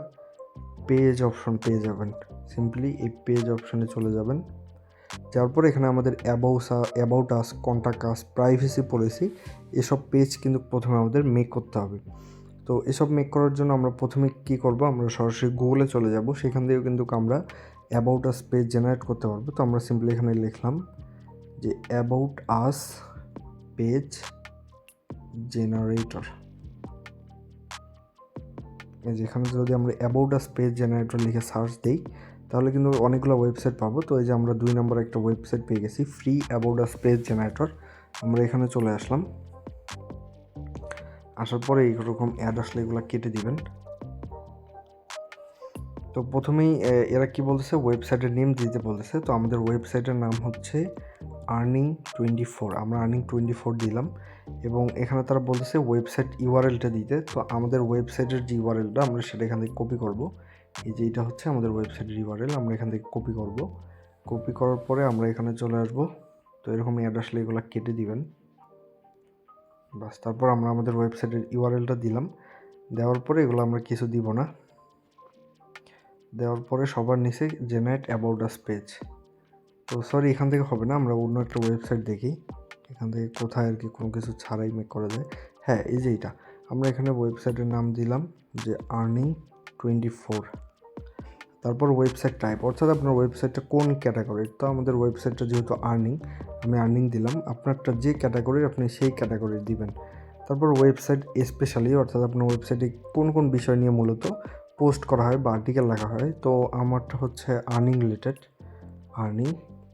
পেজ অপশন পেয়ে যাবেন। সিম্পলি এই পেজ অপশনে চলে যাবেন। যাওয়ার পর এখানে আমাদের about us, contact us, privacy policy এসব পেজ কিন্তু প্রথমে আমাদের মেক করতে হবে। তো এসব মেক করার জন্য আমরা প্রথমে কি করব, আমরা সরাসরি গুগলে চলে যাব। সেখান থেকেও কিন্তু আমরা অ্যাবাউট আস পেজ জেনারেট করতে পারবো। তো আমরা সিম্পলি এখানে লিখলাম যে অ্যাবাউট আস পেজ জেনারেটর। যেখানে যদি আমরা অ্যাবাউট আস পেজ জেনারেটর লিখে সার্চ দিই তাহলে কিন্তু অনেকগুলো ওয়েবসাইট পাবো। তো এই যে আমরা 2 নম্বর একটা ওয়েবসাইট পেয়ে গেছি, free about us page generator. আমরা এখানে চলে আসলাম। আসার পরে এইরকম অ্যাড আসলে এগুলো কেটে দিবেন। তো প্রথমেই এরা কি বলতেছে, ওয়েবসাইটের নেম দিতে বলতেছে। তো আমাদের ওয়েবসাইটের নাম হচ্ছে earning24। আমরা earning24 দিলাম এবং এখানে তারা বলতেছে ওয়েবসাইট ইউআরএলটা দিতে। তো আমাদের ওয়েবসাইটের যে ইউআরএলটা আমরা সেটা এখান থেকে কপি করব। এই যে এটা হচ্ছে আমাদের ওয়েবসাইটের ইউআরএল, আমরা এখান থেকে কপি করব। কপি করার পরে আমরা এখানে চলে আসব। তো এরকম অ্যাড আসলে এগুলো কেটে দিবেন। বাস, তারপর আমরা আমাদের ওয়েবসাইটের ইউআরএলটা দিলাম। দেওয়ার পরে এগুলো আমরা কিছু দিব না। দেওয়ার পরে সবার নিচে জেনারেট অ্যাবাউট আস পেজ। তো সরি, এখান থেকে হবে না, আমরা অন্য একটা ওয়েবসাইট দেখি এখান থেকে কোথায় আর কি কোনো কিছু ছাড়াই মেক করা যায়। হ্যাঁ, এই যে এটা আমরা এখানে ওয়েবসাইটের নাম দিলাম যে earning24। তারপর ওয়েবসাইট টাইপ, অর্থাৎ আপনার ওয়েবসাইটটা কোন ক্যাটাগরির। তো আমাদের ওয়েবসাইটটা যেহেতু আর্নিং, আমি আর্নিং দিলাম। আপনারটা যে ক্যাটাগরির আপনি সেই ক্যাটাগরির দিবেন। তারপর ওয়েবসাইট স্পেশালি, অর্থাৎ আপনার ওয়েবসাইটে কোন কোন বিষয় নিয়ে মূলত পোস্ট করা হয় বা আর্টিকেল লেখা হয়। তো আমারটা হচ্ছে আর্নিং রিলেটেড, আর্নিং।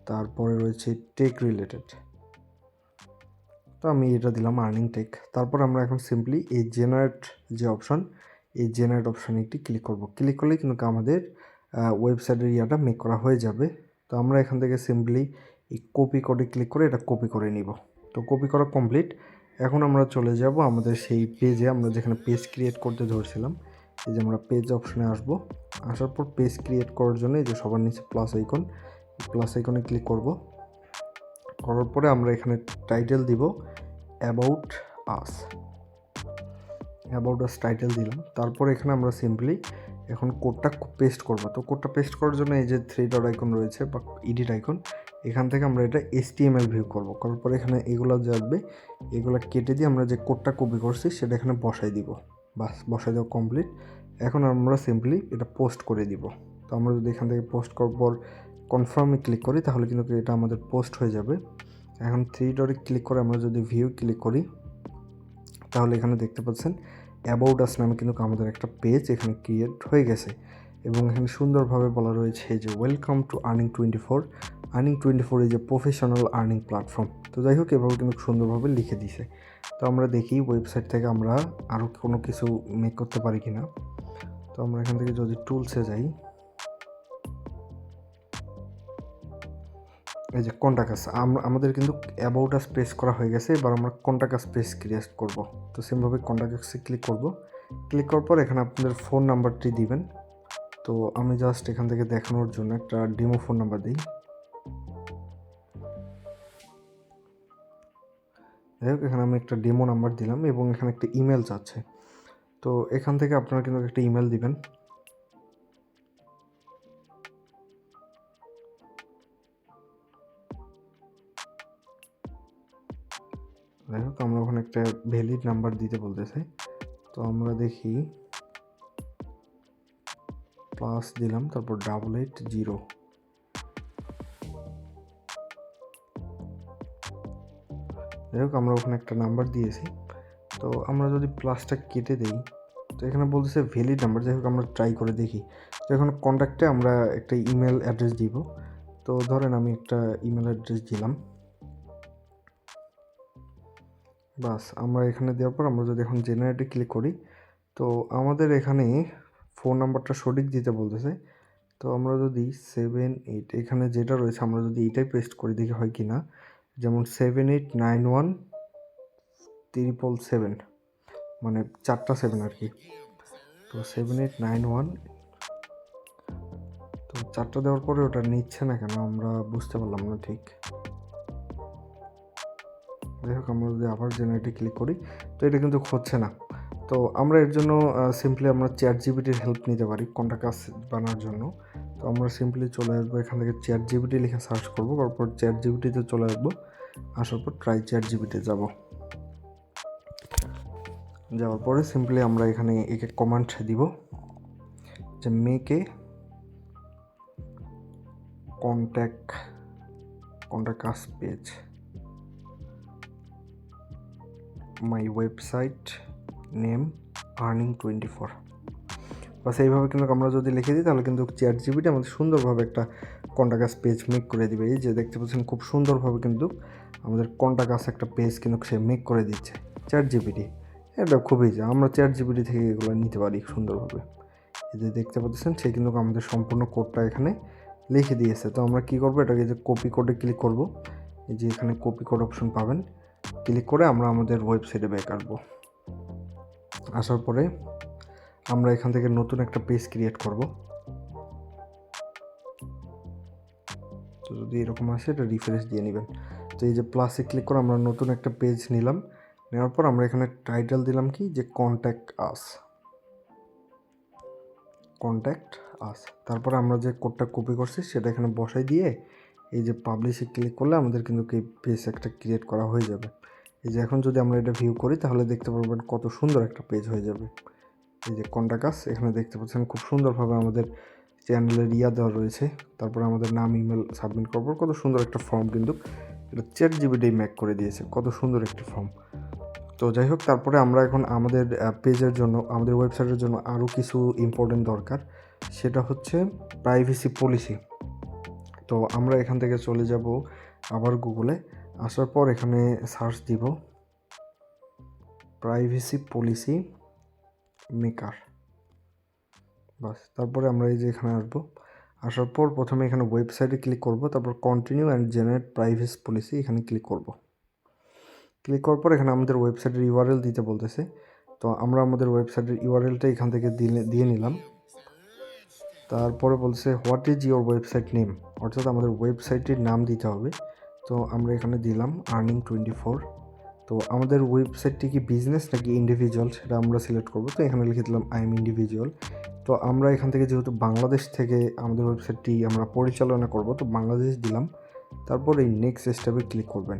তারপরে রয়েছে টেক রিলেটেড, তো আমি এটা দিলাম আর্নিং টেক। তারপর আমরা এখন সিম্পলি এই জেনারেট যে অপশন, এই জেনারেট অপশানে একটি ক্লিক করব। ক্লিক করলেই কিন্তু আমাদের ওয়েবসাইটের ইয়াটা মেক করা হয়ে যাবে। তো আমরা এখান থেকে সিম্পলি এই কপি কোডে ক্লিক করে এটা কপি করে নিব। তো কপি করা কমপ্লিট। এখন আমরা চলে যাব আমাদের সেই পেজে, আমরা যেখানে পেজ ক্রিয়েট করতে ধরছিলাম। এই যে আমরা পেজ অপশনে আসব। আসার পর পেজ ক্রিয়েট করার জন্য এই যে সবার নিচে প্লাস আইকন, প্লাস আইকনে ক্লিক করব। করার পরে আমরা এখানে টাইটেল দিব about us, about us title দিলাম। তারপর এখানে আমরা সিম্পলি এখন কোডটা পেস্ট করব। তো কোডটা পেস্ট করার জন্য এই যে 3 ডট আইকন রয়েছে বা এডিট আইকন, এখান থেকে আমরা এটা HTML ভিউ করব। করার পরে এখানে এগুলো যাবে, এগুলো কেটে দিয়ে আমরা যে কোডটা কপি করছি সেটা এখানে বসাই দিব। বাস, বসাই দেওয়া কমপ্লিট। এখন আমরা সিম্পলি এটা পোস্ট করে দিব। তো আমরা যদি এখান থেকে পোস্ট করার পর কনফার্মে ক্লিক করি তাহলে কিন্তু এটা আমাদের পোস্ট হয়ে যাবে। এখন 3 ডটে ক্লিক করে আমরা যদি ভিউ ক্লিক করি তাহলে এখানে দেখতে পাচ্ছেন অ্যাবাউট আস নামে কিন্তু আমাদের একটা পেজ এখানে ক্রিয়েট হয়ে গেছে এবং এখানে সুন্দরভাবে বলা রয়েছে যে ওয়েলকাম টু আর্নিং24। আর্নিং24 এই যে প্রফেশনাল আর্নিং প্ল্যাটফর্ম। তো যাই হোক, এভাবে কিন্তু সুন্দরভাবে লিখে দিছে। তো আমরা দেখি ওয়েবসাইট থেকে আমরা আরও কোনো কিছু মেক করতে পারি কিনা। তো আমরা এখান থেকে যদি টুলসে যাই, এই যে কন্টাক্ট আস, আমাদের কিন্তু অ্যাবাউট আস পেজ করা হয়ে গেছে। এবার আমরা কন্টাক্ট আস পেজ ক্রিয়েট করব। তো সেমভাবে কন্টাক্ট আসে ক্লিক করব। ক্লিক করার পর এখানে আপনাদের ফোন নাম্বারটি দিবেন। তো আমি জাস্ট এখান থেকে দেখানোর জন্য একটা ডেমো ফোন নাম্বার দিই। যাই হোক, এখানে আমি একটা ডেমো নাম্বার দিলাম এবং এখানে একটা ইমেল চাচ্ছে। তো এখান থেকে আপনারা কিন্তু একটা ইমেল দিবেন। যাই হোক, আমরা ওখানে একটা ভ্যালিড নাম্বার দিতে বলতেছে। তো আমরা দেখি, প্লাস দিলাম, তারপর 880। যাই হোক, আমরা ওখানে একটা নাম্বার দিয়েছি। তো আমরা যদি প্লাসটা কেটে দিই তো এখানে বলতেছে ভ্যালিড নাম্বার। যাই হোক, আমরা ট্রাই করে দেখি। তো এখন কন্ট্যাক্টে আমরা একটা ইমেল অ্যাড্রেস দিব। তো ধরেন আমি একটা ইমেল অ্যাড্রেস দিলাম। বাস, আমরা এখানে দেওয়ার পর আমরা যদি এখন জেনারেটে ক্লিক করি তো আমাদের এখানে ফোন নাম্বারটা সঠিক দিতে বলতেছে। তো আমরা যদি 78 এখানে যেটা রয়েছে আমরা যদি এইটাই পেস্ট করে দেখি হয় কি না। যেমন 7891 777, মানে 4টা 7 আর কি। তো 7891, তো 4টা দেওয়ার পরে ওটা নিচ্ছে না কেন আমরা বুঝতে পারলাম না ঠিক। যাই হোক, আমরা যদি আবার জেনারেটে ক্লিক করি তো এটা কিন্তু হচ্ছে না। তো আমরা এর জন্য সিম্পলি আমরা ChatGPTর হেল্প নিতে পারি কন্টাক্ট আস বানানোর জন্য। তো আমরা সিম্পলি চলে আসবো এখান থেকে ChatGPT লিখে সার্চ করবো, তারপর ChatGPTতে চলে আসবো। আসার পর ট্রাই ChatGPT যাব। যাওয়ার পরে সিম্পলি আমরা এখানে একে কমান্ড দিব যে make contact us page my website name আর্নিং24। বাস, এইভাবে কিন্তু আমরা যদি লিখে দিই তাহলে কিন্তু ChatGPT আমাদের সুন্দরভাবে একটা কন্টাক্ট আস পেজ মেক করে দিবে। এই যে দেখতে পাচ্ছেন খুব সুন্দরভাবে কিন্তু আমাদের কন্টাক্ট আস একটা পেজ কিন্তু সে মেক করে দিচ্ছে ChatGPT। এটা খুবই ইজি, আমরা ChatGPT থেকে এগুলো নিতে পারি সুন্দরভাবে। এই যে দেখতে পাচ্ছেন সে কিন্তু আমাদের সম্পূর্ণ কোডটা এখানে লিখে দিয়েছে। তো আমরা কী করবো, এটাকে যে কপি কোডে ক্লিক করব। এই যে এখানে কপি কোড অপশন পাবেন, ক্লিক করে আমরা আমাদের ওয়েবসাইটে ব্যাক আসবো। আসার পরে আমরা এখান থেকে নতুন একটা পেজ ক্রিয়েট করব। তো যদি এরকম আসে এটা রিফ্রেশ দিয়ে নেবেন। তো এই যে প্লাসে ক্লিক করে আমরা নতুন একটা পেজ নিলাম। নেওয়ার পর আমরা এখানে টাইটেল দিলাম কি যে কন্ট্যাক্ট আস। তারপরে আমরা যে কোডটা কপি করছি সেটা এখানে বসাই দিয়ে এই যে পাবলিশে ক্লিক করলে আমাদের কিন্তু এই পেজ একটা ক্রিয়েট করা হয়ে যাবে। এই যে এখন যদি আমরা এটা ভিউ করি তাহলে দেখতে পারবেন কত সুন্দর একটা পেজ হয়ে যাবে। এই যে কন্টাক্ট আস, এখানে দেখতে পাচ্ছেন খুব সুন্দরভাবে আমাদের চ্যানেলের ইয়া দেওয়া রয়েছে, তারপরে আমাদের নাম ইমেল সাবমিট করার পর কত সুন্দর একটা ফর্ম কিন্তু এটা ChatGPT মেক করে দিয়েছে, কত সুন্দর একটি ফর্ম। তো যাই হোক, তারপরে আমরা এখন আমাদের পেজের জন্য, আমাদের ওয়েবসাইটের জন্য আরও কিছু ইম্পর্টেন্ট দরকার, সেটা হচ্ছে প্রাইভেসি পলিসি। তো আমরা এখান থেকে চলে যাব আবার গুগলে, আসার পর এখানে সার্চ দিব প্রাইভেসি পলিসি মেকার, বাস। তারপরে আমরা এই যে এখানে আসবো, আসার পর প্রথমে এখানে ওয়েবসাইটে ক্লিক করব, তারপর continue and generate privacy policy এখানে ক্লিক করব। ক্লিক করার পর এখানে আমাদের ওয়েবসাইটের ইউআরএল দিতে বলতেছে, তো আমরা আমাদের ওয়েবসাইটের ইউআরএলটা এখান থেকে দিয়ে নিলাম। তারপরে বলছে what is your website name, অর্থাৎ আমাদের ওয়েবসাইটের নাম দিতে হবে। তো আমরা এখানে দিলাম Earning24। তো আমাদের ওয়েবসাইটটি কি বিজনেস নাকি ইন্ডিভিজুয়াল সেটা আমরা সিলেক্ট করব। তো এখানে লিখে দিলাম আই এম ইন্ডিভিজুয়াল। তো আমরা এখান থেকে যেহেতু বাংলাদেশ থেকে আমাদের ওয়েবসাইটটি আমরা পরিচালনা করব, তো বাংলাদেশ দিলাম। তারপর এই নেক্সট স্টেপে ক্লিক করবেন।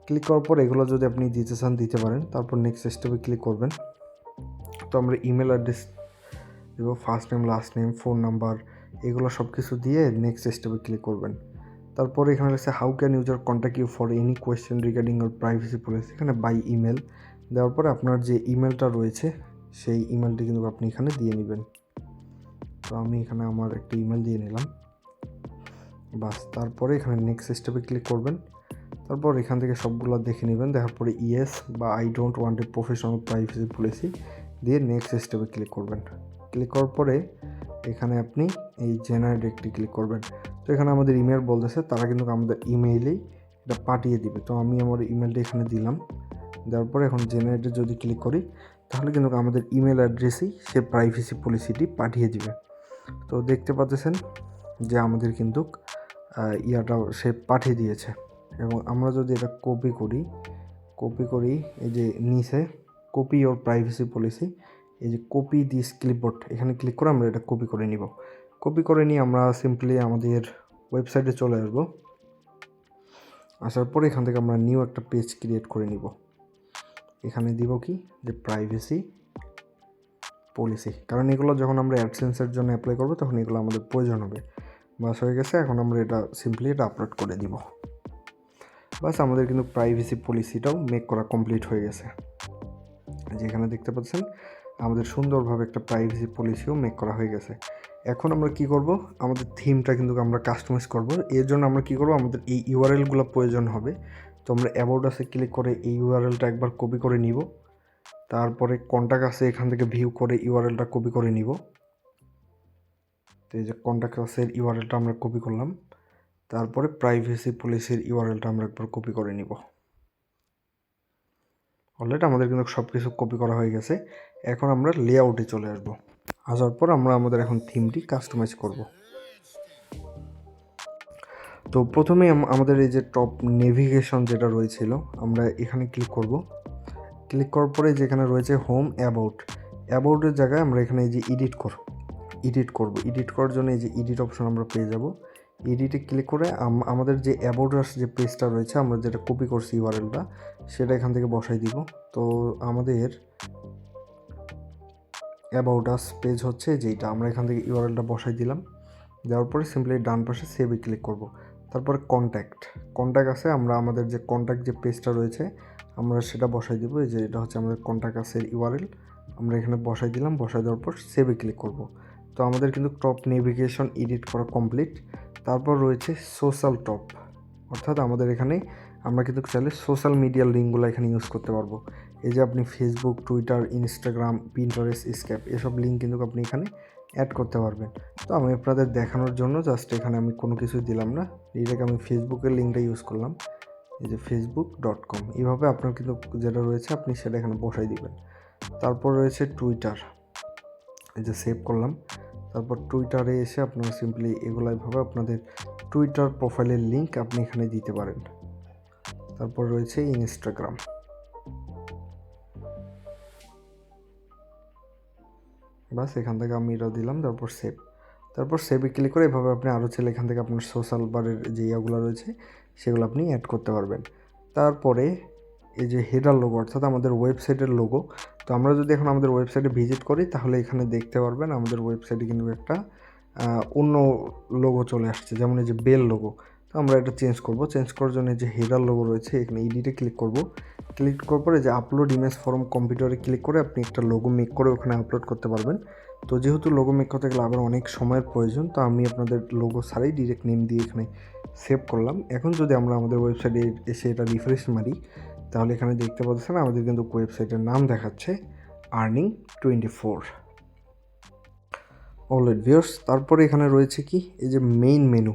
ক্লিক করার পর এগুলো যদি আপনি দিতে চান দিতে পারেন, তারপর নেক্সট স্টেপে ক্লিক করবেন। তো আমরা ইমেল অ্যাড্রেস দেব, first name, last name, phone number, এগুলো সব কিছু দিয়ে নেক্সট স্টেপে ক্লিক করবেন। তারপরে এখানে রয়েছে how can user contact you for any question regarding your privacy policy, এখানে বাই ইমেল দেওয়ার পরে আপনার যে ইমেলটা রয়েছে সেই ইমেলটি কিন্তু আপনি এখানে দিয়ে নেবেন। তো আমি এখানে আমার একটা ইমেল দিয়ে নিলাম, বাস। তারপরে এখানে নেক্সট স্টেপে ক্লিক করবেন। তারপর এখান থেকে সবগুলো দেখে নেবেন, দেখার পরে ইয়েস বা I don't want a professional privacy policy দিয়ে নেক্সট স্টেপে ক্লিক করবেন। ক্লিক করার পরে এখানে আপনি এই জেনারেট একটি ক্লিক করবেন। তো এখানে আমাদের ইমেল বলতেছে, তারা কিন্তু আমাদের ইমেইলেই এটা পাঠিয়ে দিবে। তো আমি আমার ইমেলটা এখানে দিলাম, দেওয়ার পরে এখন জেনারেটে যদি ক্লিক করি তাহলে কিন্তু আমাদের ইমেল অ্যাড্রেসেই সে প্রাইভেসি পলিসিটি পাঠিয়ে দিবে। তো দেখতে পাচ্ছেন যে আমাদের কিন্তু ইয়াটাও সে পাঠিয়ে দিয়েছে। এবং আমরা যদি এটা কপি করি এই যে নিচে কপি ইওর প্রাইভেসি পলিসি, এই যে কপি দিস ক্লিপবোর্ড এখানে ক্লিক করে আমরা এটা কপি করে নিব। কপি করে নিয়ে আমরা সিম্পলি আমাদের ওয়েবসাইটে চলে আসব। আসার পরে এখান থেকে আমরা নিউ একটা পেজ ক্রিয়েট করে নিব। এখানে দিব কি যে প্রাইভেসি পলিসি, কারণ এগুলো যখন আমরা অ্যাডসেন্সের জন্য অ্যাপ্লাই করব তখন এগুলো আমাদের প্রয়োজন হবে। বাস হয়ে গেছে, এখন আমরা এটা সিম্পলি এটা আপলোড করে দিব। বাস আমাদের কিন্তু প্রাইভেসি পলিসিটাও মেক করা কমপ্লিট হয়ে গেছে। যেখানে দেখতে পাচ্ছেন আমাদের সুন্দরভাবে একটা প্রাইভেসি পলিসিও মেক করা হয়ে গেছে। এখন আমরা কি করব, আমাদের থিমটা কিন্তু আমরা কাস্টমাইজ করব। এর জন্য আমরা কি করব, আমাদের এই ইউআরএলগুলো প্রয়োজন হবে। তো আমরা অ্যাবাউট আসে ক্লিক করে এই ইউআরএলটা একবার কপি করে নিব। তারপরে কন্ট্যাক্ট আসে এখান থেকে ভিউ করে ইউআরএলটা কপি করে নিব। তো এই যে কন্ট্যাক্ট আসের ইউআরএলটা আমরা কপি করলাম। তারপরে প্রাইভেসি পলিসির ইউআরএলটা আমরা একবার কপি করে নিব। অলরেডি আমাদের কিন্তু সব কিছু কপি করা হয়ে গেছে। এখন আমরা লেআউটে চলে আসব। আসার পর আমরা আমাদের এখন থিমটি কাস্টমাইজ করব। তো প্রথমেই আমাদের এই যে টপ নেভিগেশন যেটা রয়েছিল আমরা এখানে ক্লিক করব। ক্লিক করার পরে যেখানে রয়েছে হোম অ্যাবাউটের জায়গায় আমরা এখানে এই যে এডিট করার জন্য এই যে এডিট অপশন আমরা পেয়ে যাব। এডিটে ক্লিক করে আমাদের যে অ্যাবাউট আস যে পেজটা রয়েছে আমরা যেটা কপি করছি ইউআরএলটা সেটা এখান থেকে বসাই দিব। তো আমাদের অ্যাবাউট আস পেজ হচ্ছে যেটা, আমরা এখান থেকে ইউআরএলটা বসাই দিলাম। দেওয়ার পরে সিম্পলি ডান পাশে সেভে ক্লিক করব। তারপরে কন্ট্যাক্ট আছে, আমরা আমাদের যে কন্ট্যাক্ট যে পেজটা রয়েছে আমরা সেটা বসাই দিব। এই যে এটা হচ্ছে আমাদের কন্ট্যাক্ট আসের ইউআরএল, আমরা এখানে বসাই দিলাম। বসাই দেওয়ার পর সেভে ক্লিক করব। তো আমাদের কিন্তু টপ নেভিগেশন এডিট করা কমপ্লিট। তারপর রয়েছে সোশ্যাল টপ, অর্থাৎ আমাদের এখানে আমরা কিন্তু চাইলে সোশ্যাল মিডিয়ার লিঙ্কগুলো এখানে ইউজ করতে পারবো। এই যে আপনি ফেসবুক, টুইটার, ইনস্টাগ্রাম, পিন্টারেস্ট, স্ক্যাপ এসব লিঙ্ক কিন্তু আপনি এখানে অ্যাড করতে পারবেন। তো আমি আপনাদের দেখানোর জন্য জাস্ট এখানে আমি কোনো কিছুই দিলাম না, এটাকে আমি ফেসবুকের লিঙ্কটা ইউজ করলাম। এই যে facebook.com, এইভাবে আপনার কিন্তু যেটা রয়েছে আপনি সেটা এখানে বসাই দিবেন। তারপর রয়েছে টুইটার, এই যে সেভ করলাম। তারপর টুইটারে এসে আপনারা সিম্পলি এগুলো এইভাবে আপনাদের টুইটার প্রোফাইলের লিঙ্ক আপনি এখানে দিতে পারেন। তারপর রয়েছে ইনস্টাগ্রাম, বাস এখান থেকে আমি এটা দিলাম। তারপর সেভে ক্লিক করে এভাবে আপনি আরও চাইলে এখান থেকে আপনার সোশ্যাল বারের যে ইয়াগুলো রয়েছে সেগুলো আপনি অ্যাড করতে পারবেন। তারপরে এই যে হেডার লোগো, অর্থাৎ আমাদের ওয়েবসাইটের লোগো। তো আমরা যদি এখন আমাদের ওয়েবসাইটে ভিজিট করি তাহলে এখানে দেখতে পারবেন আমাদের ওয়েবসাইটে কিন্তু একটা অন্য লোগো চলে আসছে, যেমন এই যে বেল লোগো। তো আমরা এটা চেঞ্জ করব। চেঞ্জ করার জন্য যে হেডার লোগো রয়েছে এখানে এডিটে ক্লিক করব। ক্লিক করার পরে যে আপলোড ইমেজ ফরম কম্পিউটারে ক্লিক করে আপনি একটা লোগো মেক করে ওখানে আপলোড করতে পারবেন। তো যেহেতু লোগো মেক করতে গেলে আবার অনেক সময়ের প্রয়োজন, তো আমি আপনাদের লোগো ছাড়াই ডিরেক্ট নেম দিয়ে এখানে সেভ করলাম। এখন যদি আমরা আমাদের ওয়েবসাইটে এসে এটা রিফ্রেশ মারি, তাহলে এখানে দেখতে পাচ্ছেন আমাদের কিন্তু ওয়েবসাইটের নাম দেখাচ্ছে earning24। অলরাইট ভিউয়ার্স, তারপরে এখানে রয়েছে কি এই যে মেইন মেনু।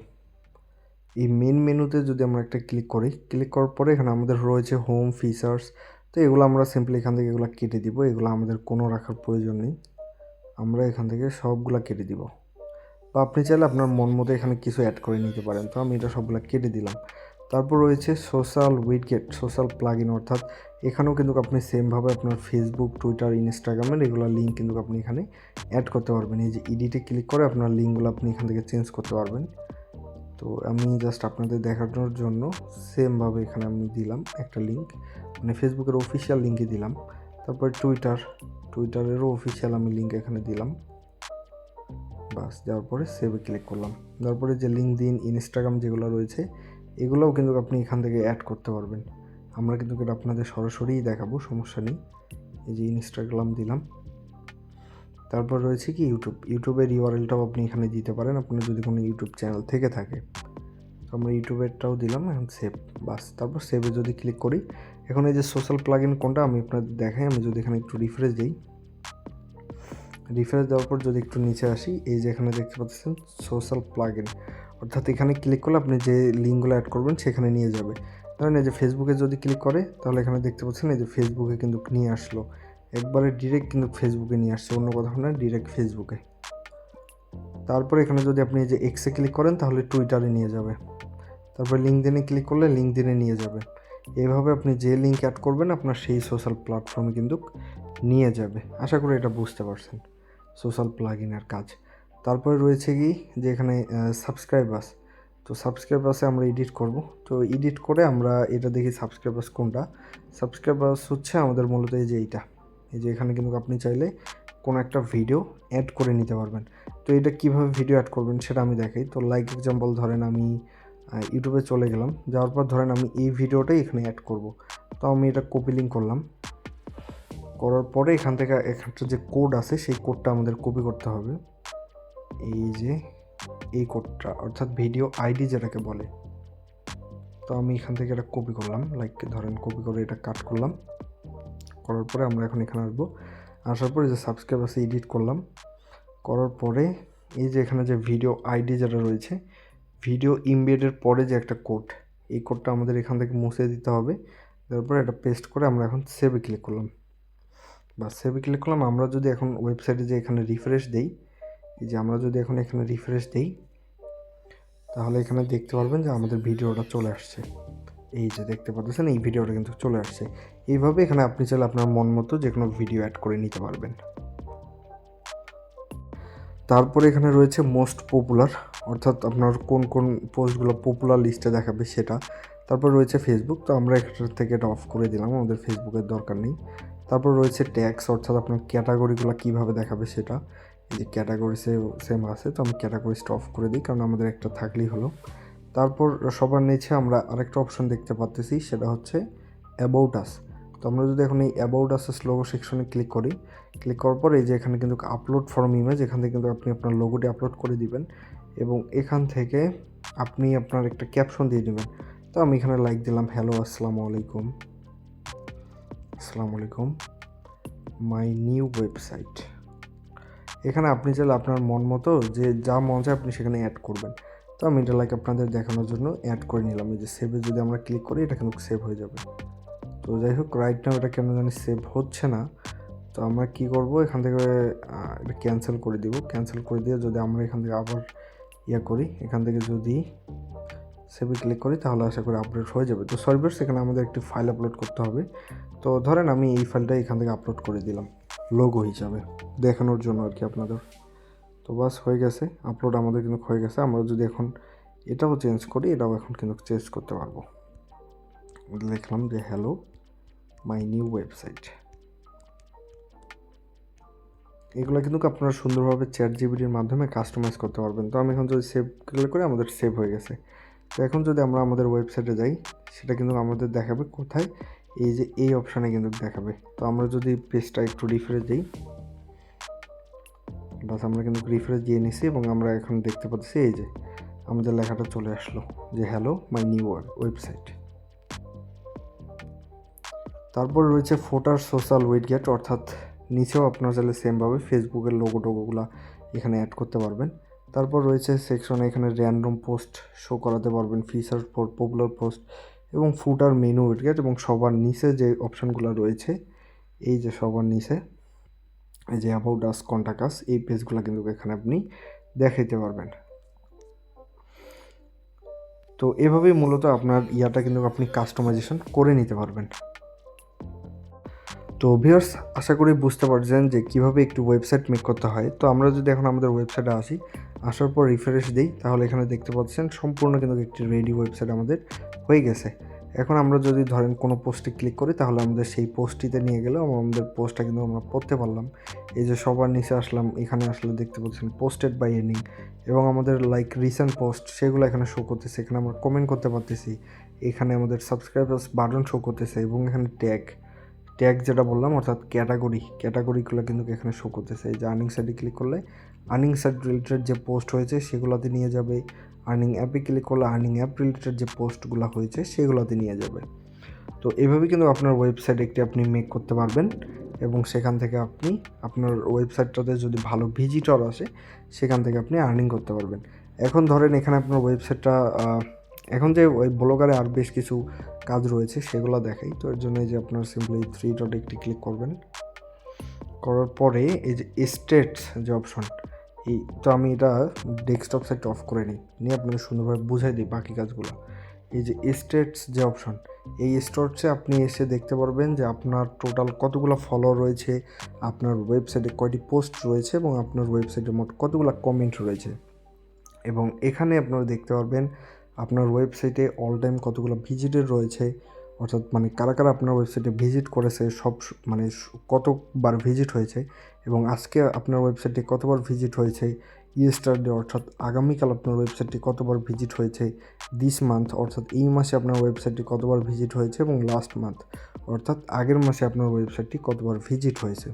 এই মেইন মেনুতে যদি আমরা একটা ক্লিক করি, ক্লিক করার পরে এখানে আমাদের রয়েছে হোম ফিচার্স। তো এগুলো আমরা সিম্পলি এখান থেকে এগুলো কেটে দিব, এগুলো আমাদের কোনো রাখার প্রয়োজন নেই। আমরা এখান থেকে সবগুলা কেটে দিব, বা আপনি চাইলে আপনার মন মতো এখানে কিছু অ্যাড করে নিতে পারেন। তো আমি এটা সবগুলো কেটে দিলাম। তারপর রয়েছে social widget, social plug in, অর্থাৎ এখানেও কিন্তু আপনি সেমভাবে আপনার ফেসবুক, টুইটার, ইনস্টাগ্রামের এগুলো লিঙ্ক কিন্তু আপনি এখানে অ্যাড করতে পারবেন। এই যে এডিটে ক্লিক করে আপনার লিঙ্কগুলো আপনি এখান থেকে চেঞ্জ করতে পারবেন। তো আমি জাস্ট আপনাদের দেখানোর জন্য সেমভাবে এখানে আমি দিলাম একটা লিঙ্ক, মানে ফেসবুকের অফিসিয়াল লিঙ্কে দিলাম। তারপর টুইটারেরও অফিসিয়াল আমি লিঙ্ক এখানে দিলাম। বাস, দেওয়ার পরে সেভে ক্লিক করলাম। তারপরে যে লিঙ্কডইন, ইনস্টাগ্রাম যেগুলো রয়েছে এগুলোও কিন্তু আপনি এখান থেকে অ্যাড করতে পারবেন। আমরা কিন্তু এটা আপনাদের সরাসরিই দেখাবো, সমস্যা নেই। এই যে ইনস্টাগ্রাম দিলাম। তারপর রয়েছে কি ইউটিউবের ইউআরএলটাও আপনি এখানে দিতে পারেন আপনার যদি কোনো ইউটিউব চ্যানেল থেকে থাকে। তো আমরা ইউটিউবেরটাও দিলাম, এখন সেভ। বাস, তারপর সেভে যদি ক্লিক করি, এখন এই যে সোশ্যাল প্লাগ ইন কোনটা আমি আপনাদের দেখাই। আমি যদি এখানে একটু রিফ্রেশ দিই, রিফ্রেশ দেওয়ার পর যদি একটু নিচে আসি, এই যে এখানে দেখতে পাচ্ছেন সোশ্যাল প্লাগ ইন, অর্থাৎ এখানে ক্লিক করলে আপনি যে লিঙ্কগুলো অ্যাড করবেন সেখানে নিয়ে যাবে। ধরেন এই যে ফেসবুকে যদি ক্লিক করে, তাহলে এখানে দেখতে পাচ্ছেন এই যে ফেসবুকে কিন্তু নিয়ে আসলো, একবারে ডিরেক্ট কিন্তু ফেসবুকে নিয়ে আসছে, অন্য কথা না, ডিরেক্ট ফেসবুকে। তারপরে এখানে যদি আপনি এই যে এক্সে ক্লিক করেন তাহলে টুইটারে নিয়ে যাবে। তারপর লিঙ্কডইনে ক্লিক করলে লিঙ্কডইনে নিয়ে যাবে। এইভাবে আপনি যে লিঙ্ক অ্যাড করবেন আপনার সেই সোশ্যাল প্ল্যাটফর্মে কিন্তু নিয়ে যাবে। আশা করি এটা বুঝতে পারছেন সোশ্যাল প্লাগ ইনের কাজ। তারপরে রয়েছে কি যে এখানে সাবস্ক্রাইবার্স। তো সাবস্ক্রাইবার্সে আমরা এডিট করব। তো এডিট করে আমরা এটা দেখি সাবস্ক্রাইবার্স কোনটা। সাবস্ক্রাইবার্স হচ্ছে আমাদের মূলত এই যে এইটা। এই যে এখানে কিন্তু আপনি চাইলে কোনো একটা ভিডিও অ্যাড করে নিতে পারবেন। তো এটা কীভাবে ভিডিও অ্যাড করবেন সেটা আমি দেখাই। তো লাইক এক্সাম্পল ধরেন আমি ইউটিউবে চলে গেলাম, যাওয়ার পর ধরেন আমি এই ভিডিওটাই এখানে অ্যাড করব। তো আমি এটা কপি লিঙ্ক করলাম, করার পরে এখান থেকে একটা যে কোড আছে সেই কোডটা আমাদের কপি করতে হবে। এই যে এই কোডটা, অর্থাৎ ভিডিও আইডি যেটাকে বলে। তো আমি এখান থেকে এটা কপি করলাম, লাইক ধরেন কপি করে এটা কাট করলাম। করার পরে আমরা এখন এখানে আসবো, আসার পরে যে সাবস্ক্রাইব আছে এডিট করলাম। করার পরে এই যে এখানে যে ভিডিও আইডি যেটা রয়েছে, ভিডিও ইমবেডের পরে যে একটা কোড, এই কোডটা আমাদের এখান থেকে মুছে দিতে হবে। তারপর এটা পেস্ট করে আমরা এখন সেভে ক্লিক করলাম। বা সেভে ক্লিক করলাম। আমরা যদি এখন ওয়েবসাইটে যে এখানে রিফ্রেশ দেই, এই যে আমরা যদি এখন এখানে রিফ্রেশ দেই, তাহলে এখানে দেখতে পারবেন যে আমাদের ভিডিওটা চলে আসছে। এই যে দেখতে পাচ্ছেন এই ভিডিওটা কিন্তু চলে আসছে। এইভাবে এখানে আপনি চাইলে আপনার মন মতো যে কোনো ভিডিও অ্যাড করে নিতে পারবেন। তারপরে এখানে রয়েছে মোস্ট পপুলার, অর্থাৎ আপনার কোন কোন পোস্টগুলো পপুলার লিস্টে দেখাবে সেটা। তারপর রয়েছে ফেসবুক, তো আমরা এখান থেকে এটা অফ করে দিলাম, আমাদের ফেসবুকের দরকার নেই। তারপর রয়েছে ট্যাগস, অর্থাৎ আপনার ক্যাটাগরিগুলো কীভাবে দেখাবে সেটা। এই যে ক্যাটাগরিসে সেম আছে, তো আমি ক্যাটাগরিসটা অফ করে দিই, কারণ আমাদের একটা থাকলেই হলো। তারপর সবার নিচে আমরা আরেকটা অপশন দেখতে পাচ্ছি, সেটা হচ্ছে অ্যাবাউট আস। তো আমরা যদি এখন এই অ্যাবাউট আস লোগো সেকশনে ক্লিক করি, ক্লিক করার পর এই যে এখানে কিন্তু আপলোড ফ্রম ইমেজ, এখান থেকে কিন্তু আপনি আপনার লোগোটি আপলোড করে দিবেন এবং এখান থেকে আপনি আপনার একটা ক্যাপশন দিয়ে দিবেন। তো আমি এখানে লাইক দিলাম, হ্যালো আসসালামু আলাইকুম, আসসালামু আলাইকুম, মাই নিউ ওয়েবসাইট। এখানে আপনি চাইলে আপনার মন মতো যে যা মন চায় আপনি সেখানে অ্যাড করবেন। তো আমি এটা লাইক আপনাদের দেখানোর জন্য অ্যাড করে নিলাম। এই যে সেভে যদি আমরা ক্লিক করি এটা কিন্তু সেভ হয়ে যাবে। তো যাই হোক, রাইট নাও এটা কেন জানি সেভ হচ্ছে না। তো আমরা কি করব, এখান থেকে এটা ক্যান্সেল করে দিব। ক্যান্সেল করে দিয়ে যদি আমরা এখান থেকে আবার করি, এখান থেকে যদি সেভে ক্লিক করি তাহলে আশা করি আপলোড হয়ে যাবে। তো সরি ভিউয়ার্স, এখানে আমাদের একটি ফাইল আপলোড করতে হবে। তো ধরেন আমি এই ফাইলটা এখান থেকে আপলোড করে দিলাম লোগো হিসাবে দেখানোর জন্য আর কি আপনাদের। তো বাস হয়ে গেছে, আপলোড আমাদের কিন্তু হয়ে গেছে। আমরা যদি এখন এটাও চেঞ্জ করি, এটাও এখন কিন্তু চেঞ্জ করতে পারবো। লিখলাম যে হ্যালো মাই নিউ ওয়েবসাইট, এগুলো কিন্তু আপনারা সুন্দরভাবে ChatGPT-র মাধ্যমে কাস্টমাইজ করতে পারবেন। তো আমি এখন যদি সেভ ক্লিক করি আমাদের সেভ হয়ে গেছে। তো এখন যদি আমরা আমাদের ওয়েবসাইটে যাই সেটা কিন্তু আমাদের দেখাবে কোথায়, এই যে এই অপশানে কিন্তু দেখাবে। তো আমরা যদি পেজটা একটু রিফ্রেশ দিই, বাস আমরা কিন্তু রিফ্রেশ দিয়ে নিছি এবং আমরা এখন দেখতে পাচ্ছি এই যে আমাদের লেখাটা চলে আসলো যে হ্যালো মাই নিউ ওয়েবসাইট। তারপর রয়েছে ফোটার সোশ্যাল উইডগেট, অর্থাৎ নিচেও আপনারা চাইলে সেমভাবে ফেসবুকের লোগো টোগোগুলো এখানে অ্যাড করতে পারবেন। তারপর রয়েছে সেকশনে এখানে র্যান্ডম পোস্ট শো করাতে পারবেন, ফিচার ফর পপুলার পোস্ট এবং ফুটার মেনু উইডগেট, এবং সবার নিচে যে অপশানগুলো রয়েছে এই যে সবার নিচে এই যে অ্যাবাউট আস, কন্টাক্ট আস, এই পেজগুলো কিন্তু এখানে আপনি দেখাইতে পারবেন। তো এভাবেই মূলত আপনার ইয়াটা কিন্তু আপনি কাস্টমাইজেশন করে নিতে পারবেন। তো ভিউয়ার্স, আশা করি বুঝতে পারছেন যে কীভাবে একটু ওয়েবসাইট মেক করতে হয়। তো আমরা যদি এখন আমাদের ওয়েবসাইটে আসি, আসার পর রিফ্রেশ দিই, তাহলে এখানে দেখতে পাচ্ছেন সম্পূর্ণ কিন্তু একটি রেডি ওয়েবসাইট আমাদের হয়ে গেছে। এখন আমরা যদি ধরেন কোনো পোস্টে ক্লিক করি তাহলে আমাদের সেই পোস্টটিতে নিয়ে গেলেও আমাদের পোস্টটা কিন্তু আমরা পড়তে পারলাম। এই যে সবার নিচে আসলাম, এখানে আসলে দেখতে পাচ্ছেন পোস্টেড বাই এনিং, এবং আমাদের লাইক রিসেন্ট পোস্ট সেগুলো এখানে শো করতেছে। এখানে আমরা কমেন্ট করতে পারতেছি, এখানে আমাদের সাবস্ক্রাইবার্স বাটন শো করতেছে, এবং এখানে ট্যাগ যেটা বললাম অর্থাৎ ক্যাটাগরিগুলো কিন্তু এখানে শো করতেছে। এই যে আর্নিং সাইডে ক্লিক করলে আর্নিং সাইড রিলেটেড যে পোস্ট হয়েছে সেগুলোতে নিয়ে যাবে, আর্নিং অ্যাপে ক্লিক করলে আর্নিং অ্যাপ রিলেটেড যে পোস্টগুলো হয়েছে সেগুলোতে নিয়ে যাবে। তো এভাবে কিন্তু আপনার ওয়েবসাইট একটি আপনি মেক করতে পারবেন, এবং সেখান থেকে আপনি আপনার ওয়েবসাইটটাতে যদি ভালো ভিজিটর আসে সেখান থেকে আপনি আর্নিং করতে পারবেন। এখন ধরেন এখানে আপনার ওয়েবসাইটটা এখন যে ওই ব্লগারে আর বেশ কিছু কাজ রয়েছে সেগুলো দেখাই। তো এর জন্য এই যে আপনার সিম্পলি 3 ডটে একটি ক্লিক করবেন, করার পরে এই যে স্টেটস যে অপশন, এই তো আমি এটা ডেস্কটপ সাইট অফ করে নিয়ে আপনাকে সুন্দরভাবে বুঝাই দিই বাকি কাজগুলো। এই যে স্টেটস যে অপশন, এই স্টেটসে আপনি এসে দেখতে পারবেন যে আপনার টোটাল কতগুলো ফলোয়ার রয়েছে, আপনার ওয়েবসাইটে কয়টি পোস্ট রয়েছে, এবং আপনার ওয়েবসাইটে মোট কতগুলো কমেন্ট রয়েছে। এবং এখানে আপনারা দেখতে পারবেন আপনার ওয়েবসাইটে অল টাইম কতগুলো ভিজিটের রয়েছে, অর্থাৎ মানে কারা কারা আপনার ওয়েবসাইটে ভিজিট করেছে, মানে কতবার ভিজিট হয়েছে, এবং আজকে আপনার ওয়েবসাইটে কতবার ভিজিট হয়েছে, ইয়েস্টারডে অর্থাৎ আগামীকাল আপনার ওয়েবসাইটে কতবার ভিজিট হয়েছে, দিস মান্থ অর্থাৎ এই মাসে আপনার ওয়েবসাইটে কতবার ভিজিট হয়েছে, এবং লাস্ট মান্থ অর্থাৎ আগের মাসে আপনার ওয়েবসাইটটি কতবার ভিজিট হয়েছে।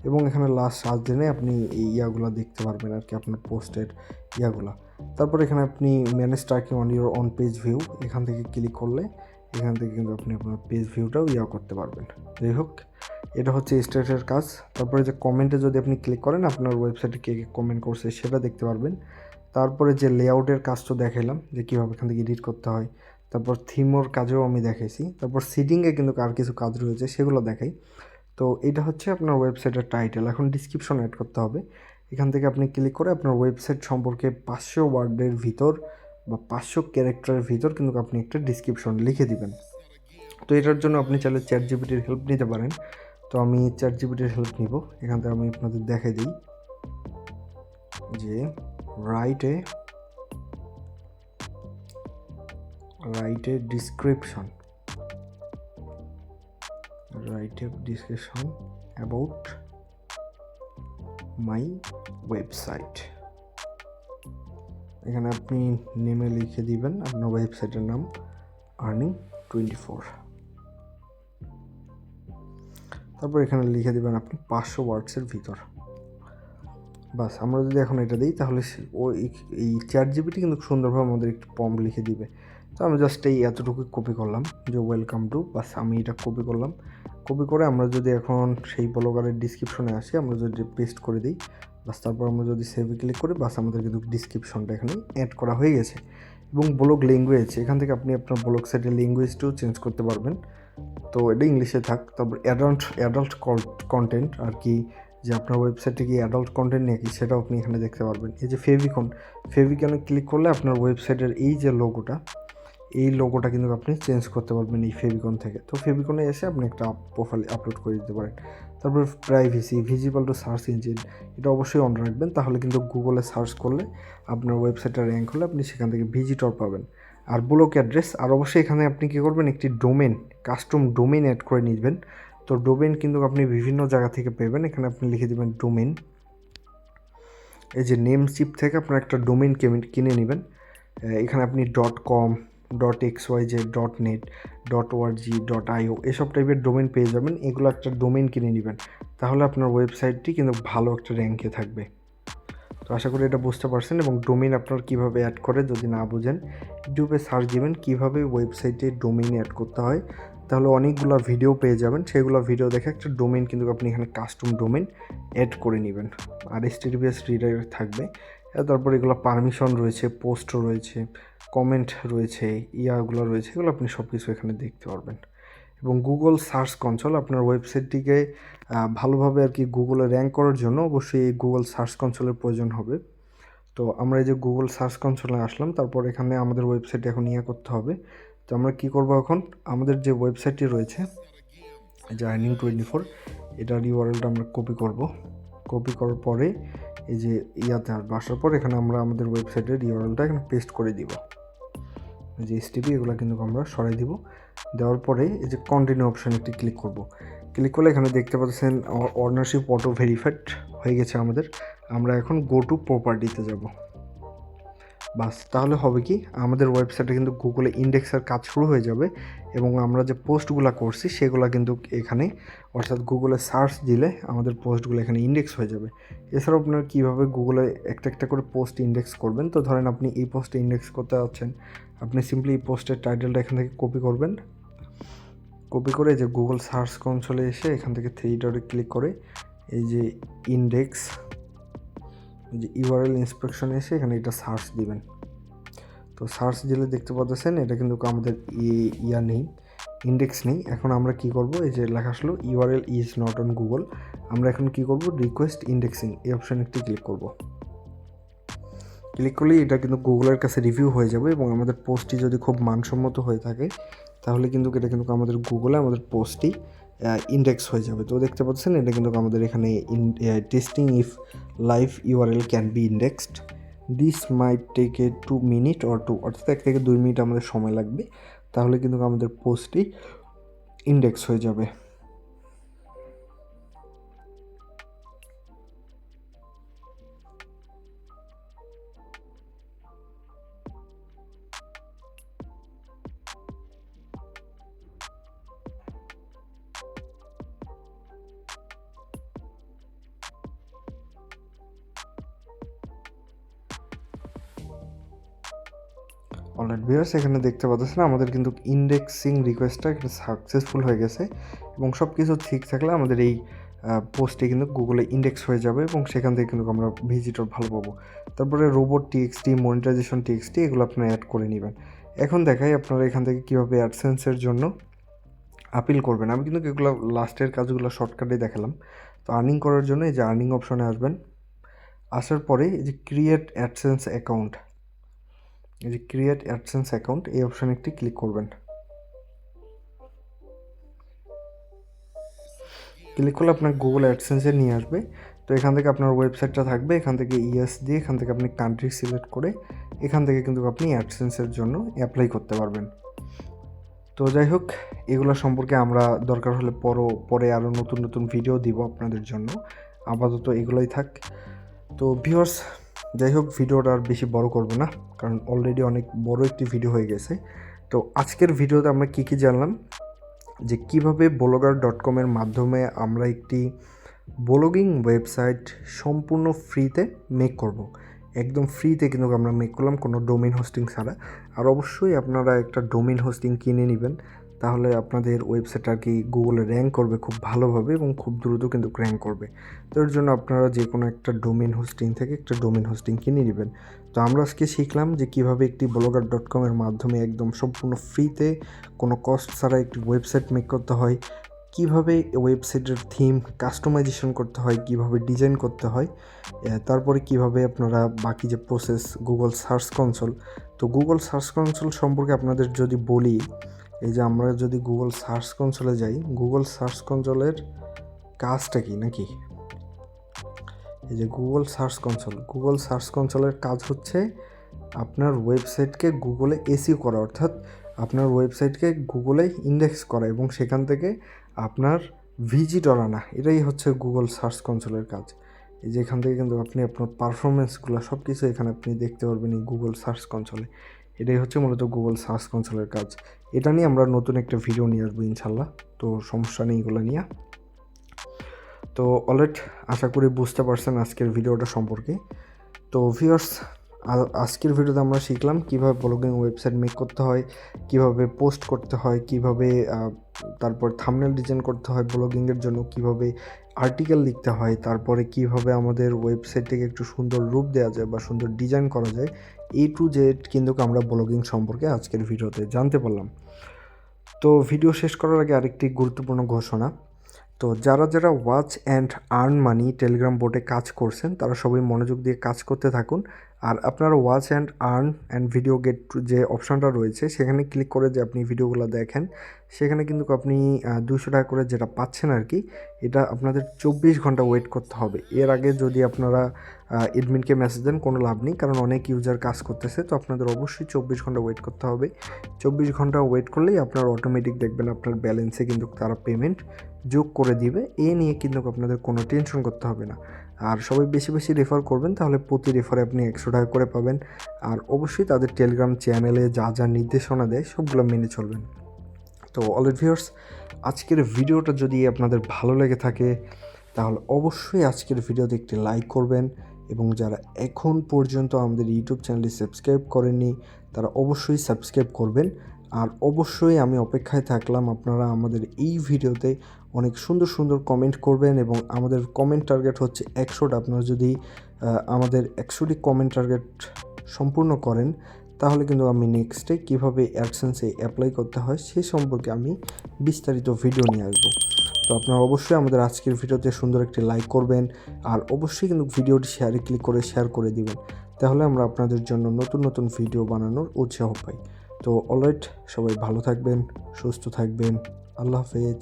এবং এখানে লাস্ট 7 দিনে আপনি এই ইয়াগুলো দেখতে পারবেন আর কি, আপনার পোস্টের ইয়াগুলো। তারপর এখানে আপনি manage tracking on your on page view, এখান থেকে ক্লিক করলে এখান থেকে কিন্তু আপনি আপনার পেজ ভিউটাও করতে পারবেন। যাই হোক, এটা হচ্ছে স্টেটের কাজ। তারপরে যে কমেন্টে যদি আপনি ক্লিক করেন আপনার ওয়েবসাইটে কে কে কমেন্ট করছে সেটা দেখতে পারবেন। তারপরে যে লেআউটের কাজ তো দেখাইলাম যে কীভাবে এখান থেকে এডিট করতে হয়, তারপর থিমোর কাজেও আমি দেখাইছি, তারপর সিটিংয়ে কিন্তু আর কিছু কাজ রয়েছে সেগুলো দেখাই। তো এটা হচ্ছে আপনার ওয়েবসাইটের টাইটেল। এখন ডিসক্রিপশন অ্যাড করতে হবে। এখান থেকে আপনি ক্লিক করে আপনার ওয়েবসাইট সম্পর্কে 500 ওয়ার্ডের ভিতর বা 500 ক্যারেক্টারের ভিতর কিন্তু আপনি একটা ডিসক্রিপশন লিখে দিবেন। তো এটার জন্য আপনি চাইলে ChatGPT-র হেল্প নিতে পারেন। তো আমি ChatGPT-র হেল্প নিব। এখান থেকে আমি আপনাদের দেখাই দিই যে write a description about my website. এখানে আপনি নেমে লিখে দিবেন আপনার ওয়েবসাইটের নাম earning24। তারপর এখানে লিখে দিবেন আপনি 500 ওয়ার্ডসের ভিতর। বাস আমরা যদি এখন এটা দিই তাহলে এই ChatGPT কিন্তু সুন্দরভাবে আমাদের একটু প্রম্পট লিখে দিবে। তো আমি জাস্ট এতটুকু কপি করলাম যে ওয়েলকাম টু, বাস আমি এটা কপি করলাম। কপি করে আমরা যদি এখন সেই ব্লগারের ডিসক্রিপশনে আসি, আমরা যদি পেস্ট করে দিই, বাস তারপর আমরা যদি সেভে ক্লিক করি, বাস আমাদের কিন্তু ডিসক্রিপশনটা এখানে অ্যাড করা হয়ে গেছে। এবং ব্লগ ল্যাঙ্গুয়েজ, এখান থেকে আপনি আপনার ব্লগ সাইটের ল্যাঙ্গুয়েজটাও চেঞ্জ করতে পারবেন। তো এটা ইংলিশে থাক। তারপর অ্যাডাল্ট কন্টেন্ট আর কি, যে আপনার ওয়েবসাইটে কি অ্যাডাল্ট কন্টেন্ট নাকি সেটাও আপনি এখানে দেখতে পারবেন। এই যে ফেভিকনে ক্লিক করলে আপনার ওয়েবসাইটের এই যে লোগোটা কিন্তু আপনি চেঞ্জ করতে পারবেন এই ফেভিকন থেকে। তো ফেভিকনে এসে আপনি একটা প্রোফাইল আপলোড করে দিতে পারেন। তারপর privacy, visible to search engine, এটা অবশ্যই অন রাখবেন, তাহলে কিন্তু গুগলে সার্চ করলে আপনার ওয়েবসাইটটা র্যাঙ্ক হলে আপনি সেখান থেকে ভিজিটর পাবেন। আর ব্লক অ্যাড্রেস, আর অবশ্যই এখানে আপনি কী করবেন, একটি কাস্টম ডোমেন অ্যাড করে নিবেন। তো ডোমেন কিন্তু আপনি বিভিন্ন জায়গা থেকে পেবেন। এখানে আপনি লিখে দেবেন ডোমেন, এই যে নেম চিপ থেকে আপনার একটা ডোমেইন কিনে নেবেন। এখানে আপনি .com .xyz .net .org .io এসব টাইপের ডোমেইন পেয়ে যাবেন। এগুলো একটা ডোমেইন কিনে নেবেন, তাহলে আপনার ওয়েবসাইটটি কিন্তু ভালো একটা র্যাঙ্কে থাকবে। তো আশা করি এটা বুঝতে পারছেন। এবং ডোমেইন আপনার কীভাবে অ্যাড করে যদি না বুঝেন, ইউটিউবে সার্চ দিবেন কীভাবে ওয়েবসাইটে ডোমেইন অ্যাড করতে হয়, তাহলে অনেকগুলো ভিডিও পেয়ে যাবেন। সেগুলো ভিডিও দেখে একটা ডোমেইন কিন্তু আপনি এখানে কাস্টম ডোমেইন অ্যাড করে নেবেন, আর HTTPS রিডাইরেক্ট থাকবে। তারপর এগুলো পারমিশন রয়েছে, পোস্ট রয়েছে, কমেন্ট রয়েছে, ইয়াগুলো রয়েছে, এগুলো আপনি সব কিছু এখানে দেখতে পারবেন। এবং গুগল সার্চ কনসোল আপনার ওয়েবসাইটটিকে ভালোভাবে আর কি গুগলে র্যাঙ্ক করার জন্য অবশ্যই এই গুগল সার্চ কনসোলের প্রয়োজন হবে। তো আমরা এই যে গুগল সার্চ কনসোলে আসলাম, তারপর এখানে আমাদের ওয়েবসাইট এখন করতে হবে। তো আমরা কি করব, এখন আমাদের যে ওয়েবসাইটটি রয়েছে যে earning24, এটার ইউআরএলটা আমরা কপি করব। কপি করার পরে এই যে আসার পর এখানে আমরা আমাদের ওয়েবসাইটের ইউআরএলটা এখানে পেস্ট করে দিব। এই যে HTTP এগুলো কিন্তু আমরা সরাই দিব। দেওয়ার পরে এই যে কন্টিনিউ অপশানে একটি ক্লিক করব। ক্লিক করলে এখানে দেখতে পাচ্ছেন অনারশিপ অটো ভেরিফাইড হয়ে গেছে আমাদের। আমরা এখন গো টু প্রপার্টিতে যাব। বাস, তাহলে হবে কি, আমাদের ওয়েবসাইটে কিন্তু গুগলে ইন্ডেক্সের কাজ শুরু হয়ে যাবে এবং আমরা যে পোস্টগুলো করছি সেগুলো কিন্তু এখানে, অর্থাৎ গুগলে সার্চ দিলে আমাদের পোস্টগুলো এখানে ইন্ডেক্স হয়ে যাবে। এছাড়াও আপনারা কীভাবে গুগলে একটা একটা করে পোস্ট ইন্ডেক্স করবেন, তো ধরেন আপনি এই পোস্টে ইন্ডেক্স করতে যাচ্ছেন, আপনি সিম্পলি এই পোস্টের টাইটেলটা এখান থেকে কপি করবেন। কপি করে যে গুগল সার্চ কনসোলে এসে এখান থেকে 3 ডটে ক্লিক করে এই যে ইন্ডেক্স, যে ইউআরএল ইন্সপেকশনে এসে এখানে এটা সার্চ দিবেন। তো সার্চ দিলে দেখতে পাচ্ছেন এটা কিন্তু আমাদের নেই, ইন্ডেক্স নেই। এখন আমরা কি করব, এই যে লেখা আসলো URL is not on Google, আমরা এখন কি করব, রিকোয়েস্ট ইন্ডেক্সিং এই অপশানে একটি ক্লিক করব। ক্লিক করলেই এটা কিন্তু গুগলের কাছে রিভিউ হয়ে যাবে এবং আমাদের পোস্টটি যদি খুব মানসম্মত হয়ে থাকে তাহলে কিন্তু এটা কিন্তু আমাদের গুগলে আমাদের পোস্টটি ইন্ডেক্স হয়ে যাবে। তো দেখতে পাচ্ছেন এটা কিন্তু আমাদের এখানে testing if live URL can be indexed, this might take 2 minute or 2, অর্থাৎ 1 থেকে 2 মিনিট আমাদের সময় লাগবে, তাহলে কিন্তু আমাদের পোস্টটি ইন্ডেক্স হয়ে যাবে। অলরাইট ভিউয়ার্স, এখানে দেখতে পাচ্ছেন আমাদের কিন্তু ইন্ডেক্সিং রিকোয়েস্টটা এখানে সাকসেসফুল হয়ে গেছে এবং সব কিছু ঠিক থাকলে আমাদের এই পোস্টে কিন্তু গুগলে ইন্ডেক্স হয়ে যাবে এবং সেখান থেকে কিন্তু আমরা ভিজিটর ভালো পাবো। তারপরে রোবট টিএক্সটি, মনিটাইজেশন টিএক্সটি এগুলো আপনারা অ্যাড করে নেবেন। এখন দেখাই আপনারা এখান থেকে কীভাবে অ্যাডসেন্সের জন্য আপিল করবেন। আমি কিন্তু এগুলো লাস্টের কাজগুলো শর্টকাটে দেখালাম। তো আর্নিং করার জন্য এই যে আর্নিং অপশনে আসবেন, আসার পরে এই যে ক্রিয়েট অ্যাডসেন্স অ্যাকাউন্ট, এই যে ক্রিয়েট অ্যাডসেন্স অ্যাকাউন্ট এই অপশানে একটি ক্লিক করবেন। ক্লিক করলে আপনার গুগল অ্যাডসেন্সে নিয়ে আসবে। তো এখান থেকে আপনার ওয়েবসাইটটা থাকবে, এখান থেকে ইয়েস দিয়ে এখান থেকে আপনি কান্ট্রি সিলেক্ট করে এখান থেকে কিন্তু আপনি অ্যাডসেন্সের জন্য অ্যাপ্লাই করতে পারবেন। তো যাই হোক, এগুলো সম্পর্কে আমরা দরকার হলে পরে আরও নতুন নতুন ভিডিও দিব আপনাদের জন্য, আপাতত এগুলোই থাক। তো ভিউয়ার্স, যাই হোক, ভিডিওটা আর বেশি বড় করব না, কারণ অলরেডি অনেক বড় একটি ভিডিও হয়ে গেছে। তো আজকের ভিডিওতে আমরা কী জানলাম, যে কিভাবে blogger.com এর মাধ্যমে আমরা একটি ব্লগিং ওয়েবসাইট সম্পূর্ণ ফ্রিতে মেক করব। একদম ফ্রিতে কিন্তু আমরা মেক করলাম, কোনো ডোমেইন হোস্টিং ছাড়া। আর অবশ্যই আপনারা একটা ডোমেইন হোস্টিং কিনে নেবেন, তাহলে আপনাদের ওয়েবসাইট আর কি গুগলে র্যাঙ্ক করবে খুব ভালোভাবে এবং খুব দ্রুত কিন্তু র্যাঙ্ক করবে। তো এর জন্য আপনারা যে কোনো একটা ডোমেইন হোস্টিং থেকে একটা ডোমেইন হোস্টিং কিনে নেবেন। তো আমরা আজকে শিখলাম যে কীভাবে একটি blogger.com এর মাধ্যমে একদম সম্পূর্ণ ফ্রিতে কোনো কস্ট ছাড়া একটি ওয়েবসাইট মেক করতে হয়, কিভাবে ওয়েবসাইটের থিম কাস্টমাইজেশন করতে হয়, কিভাবে ডিজাইন করতে হয়, তারপরে কিভাবে আপনারা বাকি যে প্রসেস গুগল সার্চ কনসোল। তো গুগল সার্চ কনসোল সম্পর্কে আপনাদের যদি বলি, এই যে আমরা যদি গুগল সার্চ কনসোলে যাই, গুগল সার্চ কনসোলের কাজটা কি নাকি, এই যে গুগল সার্চ কনসোলের কাজ হচ্ছে আপনার ওয়েবসাইটকে গুগলে এসইও করা, অর্থাৎ আপনার ওয়েবসাইটকে গুগলে ইন্ডেক্স করা এবং সেখান থেকে আপনার ভিজিটর আনা, এটাই হচ্ছে গুগল সার্চ কনসোলের কাজ। এই যে এখান থেকে কিন্তু আপনি আপনার পারফরমেন্সগুলো সব কিছু এখানে আপনি দেখতে পারবেন এই গুগল সার্চ কনসোলে। এটাই হচ্ছে মূলত গুগল সার্চ কনসোলের কাজ। এটা নিয়ে আমরা নতুন একটা ভিডিও নিয়ে আসবো ইনশাল্লাহ, তো সমস্যা নেই এগুলো নিয়ে। তো অলরেড আশা করি বুঝতে পারছেন আজকের ভিডিওটা সম্পর্কে। তো ভিউয়ার্স, আজকের ভিডিওতে আমরা শিখলাম কীভাবে ব্লগিং ওয়েবসাইট মেক করতে হয়, কীভাবে পোস্ট করতে হয়, কীভাবে তারপর থাম্বনেল ডিজাইন করতে হয় ব্লগিংয়ের জন্য, কীভাবে আর্টিকেল লিখতে হয়, তারপরে কীভাবে আমাদের ওয়েবসাইটটিকে একটু সুন্দর রূপ দেওয়া যায় বা সুন্দর ডিজাইন করা যায়। A to Z কিন্তু আমরা ব্লগিং সম্পর্কে আজকের ভিডিওতে জানতে পারলাম। তো ভিডিও শেষ করার আগে আরেকটি গুরুত্বপূর্ণ ঘোষণা। তো যারা watch and earn money Telegram বোটে কাজ করছেন তারা সবাই মনোযোগ দিয়ে কাজ করতে থাকুন। আর আপনারা watch and earn and video gate যে অপশানটা রয়েছে সেখানে ক্লিক করে যে আপনি ভিডিওগুলো দেখেন, সেখানে কিন্তু আপনি 200 টাকা করে যেটা পাচ্ছেন আর কি, এটা আপনাদের 24 ঘন্টা ওয়েট করতে হবে। এর আগে যদি আপনারা এডমিনকে মেসেজ দেন কোনো লাভ নেই, কারণ অনেক ইউজার কাজ করতেছে। তো আপনাদের অবশ্যই 24 ঘন্টা ওয়েট করতে হবে। 24 ঘন্টা ওয়েট করলেই আপনার অটোমেটিক দেখবেন আপনার ব্যালেন্সে কিন্তু তারা পেমেন্ট যোগ করে দিবে। এ নিয়ে কিন্তু আপনাদের কোনো টেনশন করতে হবে না। আর সবাই বেশি বেশি রেফার করবেন, তাহলে প্রতি রেফারে আপনি 100 টাকা করে পাবেন। আর অবশ্যই তাদের টেলিগ্রাম চ্যানেলে যা যা নির্দেশনা দেয় সবগুলো মেনে চলবেন। তো অলরেডি ভিউয়ার্স, আজকের ভিডিওটা যদি আপনাদের ভালো লেগে থাকে তাহলে অবশ্যই আজকের ভিডিওতে একটি লাইক করবেন, এবং যারা এখন পর্যন্ত আমাদের ইউটিউব চ্যানেলটি সাবস্ক্রাইব করেননি তারা অবশ্যই সাবস্ক্রাইব করবেন। আর অবশ্যই আমি অপেক্ষায় থাকলাম আপনারা আমাদের এই ভিডিওতে অনেক সুন্দর সুন্দর কমেন্ট করবেন, এবং আমাদের কমেন্ট টার্গেট হচ্ছে 100টা। আপনারা যদি আমাদের 100টি কমেন্ট টার্গেট সম্পূর্ণ করেন তাহলে কিন্তু আমি নেক্সটে কীভাবে অ্যাডসেন্সে অ্যাপ্লাই করতে হয় সে সম্পর্কে আমি বিস্তারিত ভিডিও নিয়ে আসবো। তো আপনারা অবশ্যই আমাদের আজকের ভিডিওতে সুন্দর একটি লাইক করবেন, আর অবশ্যই কিন্তু ভিডিওটি শেয়ারে ক্লিক করে শেয়ার করে দিবেন, তাহলে আমরা আপনাদের জন্য নতুন নতুন ভিডিও বানানোর উৎসাহ পাই। তো অলরাইট, সবাই ভালো থাকবেন, সুস্থ থাকবেন, আল্লাহ হাফেজ।